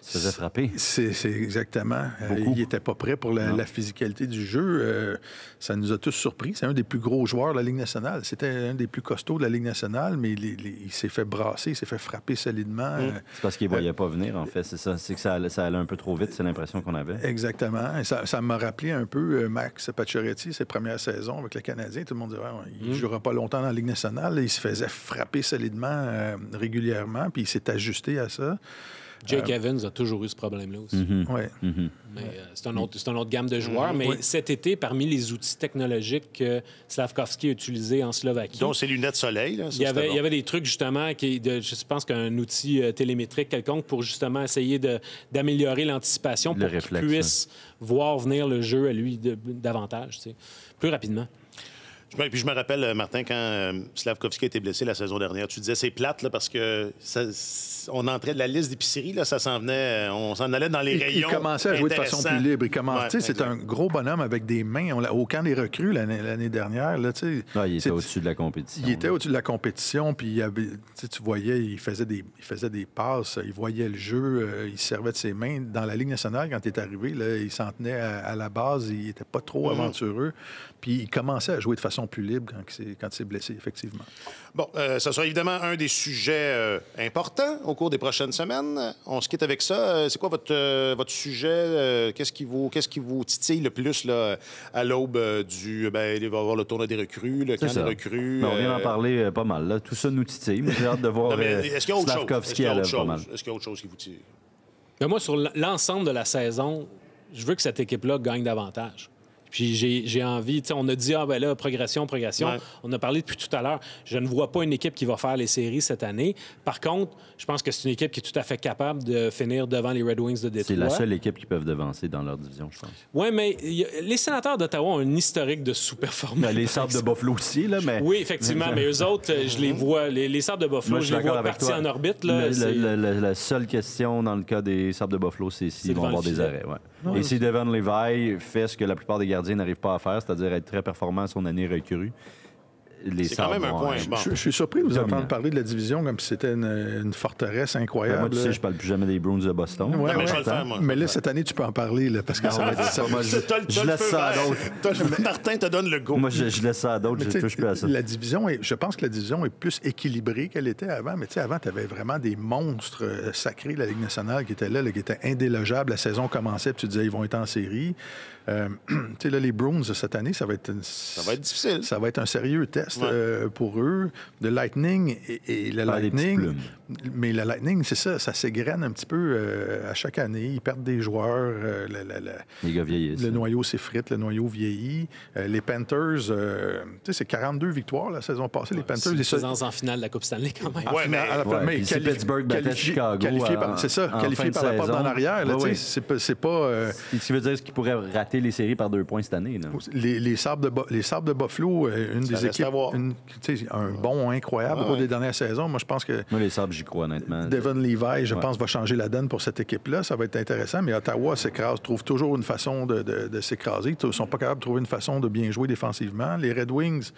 Se faisait frapper. C'est exactement. Il n'était pas prêt pour la physicalité du jeu. Ça nous a tous surpris. C'est un des plus gros joueurs de la Ligue nationale. C'était un des plus costauds de la Ligue nationale, mais il s'est fait brasser, il s'est fait frapper solidement. C'est parce qu'il ne voyait pas venir, en fait. C'est ça. C'est que ça allait un peu trop vite, c'est l'impression qu'on avait. Exactement. Et ça m'a rappelé un peu Max Pacioretty, ses premières saisons avec le Canadien. Tout le monde disait il ne jouera pas longtemps dans la Ligue nationale. Il se faisait frapper solidement régulièrement, puis il s'est ajusté à ça. Jake Evans a toujours eu ce problème-là aussi. Mais c'est une autre gamme de joueurs. Mais cet été, parmi les outils technologiques que Slafkovský a utilisés en Slovaquie... Donc, ses lunettes soleil. Là, il y avait des trucs, justement, je pense qu'un outil télémétrique quelconque pour, justement, essayer d'améliorer l'anticipation pour qu'il puisse voir venir le jeu à lui davantage, plus rapidement. Puis je me rappelle, Martin, quand Slafkovský a été blessé la saison dernière, tu disais c'est plate là, parce que on entrait de la liste d'épicerie, là, ça s'en venait, on s'en allait dans les rayons. Il commençait à jouer de façon plus libre. C'est un gros bonhomme avec des mains. Au camp des recrues l'année dernière, là, il était au-dessus de la compétition. Il était au-dessus de la compétition, puis tu voyais, il faisait des passes, il voyait le jeu, il servait de ses mains. Dans la Ligue nationale, quand il est arrivé, là, il s'en tenait à la base, il n'était pas trop aventureux, puis il commençait à jouer de façon plus libre quand il s'est blessé, effectivement. Bon, ça sera évidemment un des sujets importants au cours des prochaines semaines. On se quitte avec ça. C'est quoi votre sujet? Qu'est-ce qui vous titille le plus là, à l'aube il va y avoir le tournoi des recrues, le camp des recrues? On vient d'en parler pas mal. Là. Tout ça nous titille. J'ai hâte de voir Slafkovský à l'œuvre pas mal. Est-ce qu'il y a autre chose qui vous tire? Moi, sur l'ensemble de la saison, je veux que cette équipe-là gagne davantage. Puis j'ai envie, on a dit, progression. Ouais. On a parlé depuis tout à l'heure. Je ne vois pas une équipe qui va faire les séries cette année. Par contre, je pense que c'est une équipe qui est tout à fait capable de finir devant les Red Wings de Détroit. C'est la seule équipe qui peuvent devancer dans leur division, je pense. Oui, mais les Sénateurs d'Ottawa ont un historique de sous-performance. Les Sabres de Buffalo aussi, là, mais... Oui, effectivement, mais eux autres, je les vois... Les Sabres de Buffalo, je les vois partis en orbite. Là, la seule question dans le cas des Sabres de Buffalo, c'est s'ils vont avoir des arrêts. Ouais. Et si Devon Levi fait ce que la plupart des gardiens n'arrivent pas à faire, c'est-à-dire être très performant à son année recrue, c'est quand même un point. Je suis surpris de vous entendre parler de la division comme si c'était une forteresse incroyable. Moi, tu sais, je parle plus jamais des Bruins de Boston. Mais je vais le faire, moi. Mais là, cette année, tu peux en parler, là, parce que ça va être ça. Je laisse ça à d'autres. Martin te donne le go. Moi, je laisse ça à d'autres, je touche plus à ça. Je pense que la division est plus équilibrée qu'elle était avant, mais tu sais, avant, tu avais vraiment des monstres sacrés de la Ligue nationale qui étaient là, qui étaient indélogeables. La saison commençait, puis tu disais, ils vont être en série. Tu sais, là, les Bruins, cette année, ça va être difficile. Ça va être un sérieux test pour eux. Le Lightning et le Lightning... Mais le Lightning, c'est ça s'égrène un petit peu à chaque année. Ils perdent des joueurs. Les gars vieillissent. Le noyau s'effrite, le noyau vieillit. Les Panthers, tu sais, c'est 42 victoires la saison passée. Les Panthers... C'est une présence en finale de la Coupe Stanley, quand même. Mais si Pittsburgh battait Chicago qualifié par la porte en arrière. C'est pas... Ce qui veut dire qu'ils pourraient rater les séries par 2 points cette année. Là. Les Sabres de Buffalo, une des équipes... un bond incroyable au cours des dernières saisons. Moi, je pense que... Moi, les Sabres, j'y crois honnêtement. Devon Levi, je pense, va changer la donne pour cette équipe-là. Ça va être intéressant, mais Ottawa trouve toujours une façon de s'écraser. Ils ne sont pas capables de trouver une façon de bien jouer défensivement. Les Red Wings,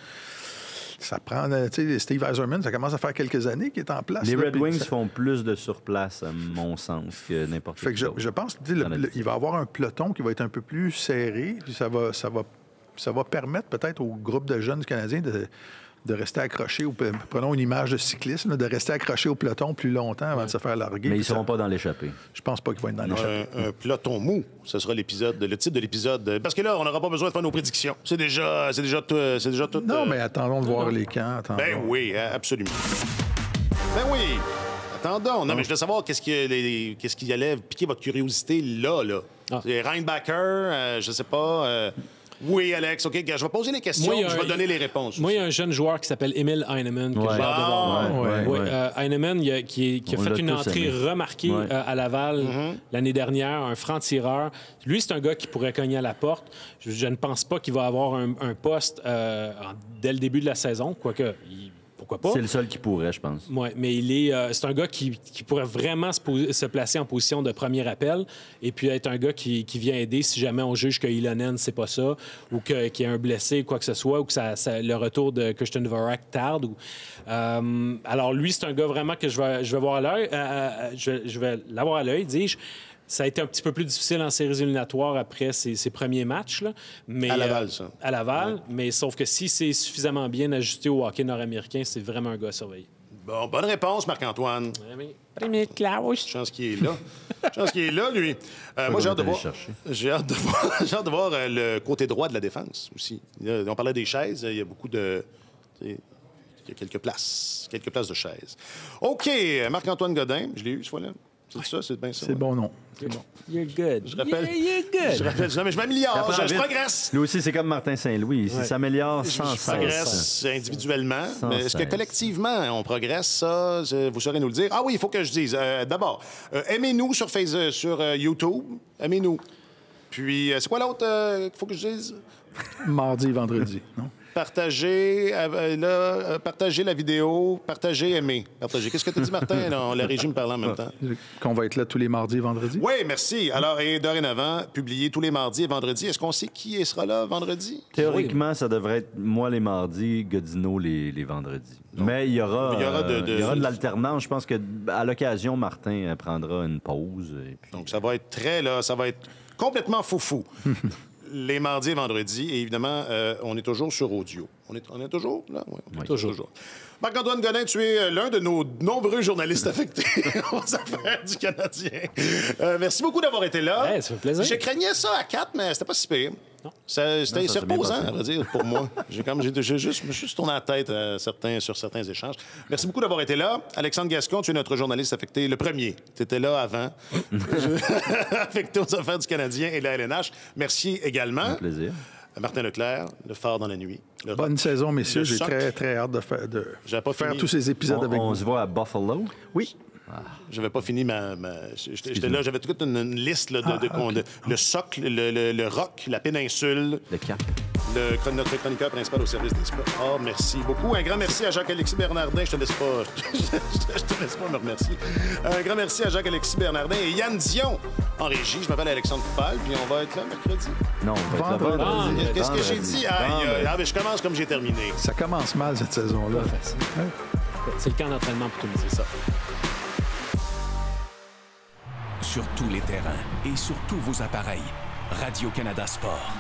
ça prend... Steve Yzerman, ça commence à faire quelques années qu'il est en place. Les Red Wings font plus de surplace, à mon sens, que n'importe qui d'autre. Je pense qu'il va y avoir un peloton qui va être un peu plus serré. Puis ça va permettre peut-être au groupe de jeunes Canadiens de rester accrochés, prenons une image de cyclisme, de rester accrochés au peloton plus longtemps avant de se faire larguer. Mais ils ne seront pas dans l'échappée. Je pense pas qu'ils vont être dans l'échappée. Un peloton mou, ce sera le titre de l'épisode. Parce que là, on n'aura pas besoin de faire nos prédictions. C'est déjà tout. Non, mais attendons de voir les camps. Ben oui, absolument. Ben oui. Attendons. Non, mais je veux savoir qu'est-ce qui allait piquer votre curiosité là. C'est Reinbacher, je sais pas... Oui, Alex, OK. Je vais poser les questions, je vais donner les réponses. Moi, il y a un jeune joueur qui s'appelle Emil Heinemann que j'ai hâte de voir. Heinemann, qui a fait une entrée remarquée à Laval l'année dernière, un franc-tireur. Lui, c'est un gars qui pourrait cogner à la porte. Je ne pense pas qu'il va avoir un poste dès le début de la saison, quoique... Pourquoi pas? C'est le seul qui pourrait, je pense. Oui, mais c'est un gars qui pourrait vraiment se placer en position de premier appel et puis être un gars qui vient aider si jamais on juge que Ilonen, c'est pas ça, ou qu'il y a un blessé, quoi que ce soit, ou que le retour de Christian Dvorak tarde. Alors lui, c'est un gars vraiment que je vais voir à l'œil. Je vais l'avoir à l'œil, dis-je. Ça a été un petit peu plus difficile en séries éliminatoires après ses premiers matchs. Là. Mais, à Laval, ça. À Laval, mais sauf que si c'est suffisamment bien ajusté au hockey nord-américain, c'est vraiment un gars à surveiller. Bon, bonne réponse, Marc-Antoine. Premier Klaus. Chance qu'il est là. Chance qu'il est là, lui. Moi, j'ai hâte de voir le côté droit de la défense aussi. On parlait des chaises. Il y a beaucoup de... Il y a quelques places de chaises. OK, Marc-Antoine Godin, je l'ai eu ce fois-là. C'est ça, c'est bien ça. C'est bon nom. C'est bon. You're good. Je rappelle. You're good. Je rappelle. Non, mais je m'améliore. Je progresse. Lui aussi, c'est comme Martin Saint-Louis. Il s'améliore sans cesse. Je progresse individuellement. Mais est-ce que collectivement, on progresse? Ça, vous saurez nous le dire. Ah oui, il faut que je dise. D'abord, aimez-nous sur Facebook, sur YouTube. Aimez-nous. Puis, c'est quoi l'autre qu'il faut que je dise? Mardi et vendredi, non? Partagez la vidéo, partagez, aimez. Partagez. Qu'est-ce que tu as dit, Martin? Non, la régie me parlait en même temps. Qu'on va être là tous les mardis et vendredis? Oui, merci. Alors, et dorénavant, publié tous les mardis et vendredis. Est-ce qu'on sait qui sera là vendredi? Théoriquement, ça devrait être moi les mardis, Godino les vendredis. Donc, mais il y aura de l'alternance. Je pense qu'à l'occasion, Martin prendra une pause. Et puis... Donc, ça va être complètement foufou. Les mardis et vendredis. Et évidemment, on est toujours sur audio. On est toujours là? Oui, toujours. Marc-Antoine Godin, tu es l'un de nos nombreux journalistes affectés aux affaires du Canadien. Merci beaucoup d'avoir été là. Ouais, ça fait plaisir. Je craignais ça à 4, mais c'était pas si pire. C'était reposant, à vrai dire, pour moi. Je me suis tourné la tête sur certains échanges. Merci beaucoup d'avoir été là. Alexandre Gascon, tu es notre journaliste affecté, le premier. Tu étais là avant. Affecté aux affaires du Canadien et de la LNH. Merci également. Un plaisir. Martin Leclerc, Le Phare dans la nuit. Bonne saison, messieurs. J'ai très hâte de faire tous ces épisodes avec vous. On se voit à Buffalo? Oui. J'avais pas fini j'étais là, j'avais toute une liste là, le socle, le rock, la péninsule. Le cap. Notre chroniqueur principal au service des sports. Oh, merci beaucoup. Un grand merci à Jacques-Alexis Bernardin. Je te laisse pas me remercier. Un grand merci à Jacques-Alexis Bernardin et Yann Dion en régie. Je m'appelle Alexandre Coupal, puis on va être là mercredi. Non, on va être là vendredi. Qu'est-ce que j'ai dit? Mais je commence comme j'ai terminé. Ça commence mal, cette saison-là. C'est le camp d'entraînement pour tout le monde, c'est ça. Sur tous les terrains et sur tous vos appareils, Radio-Canada Sport.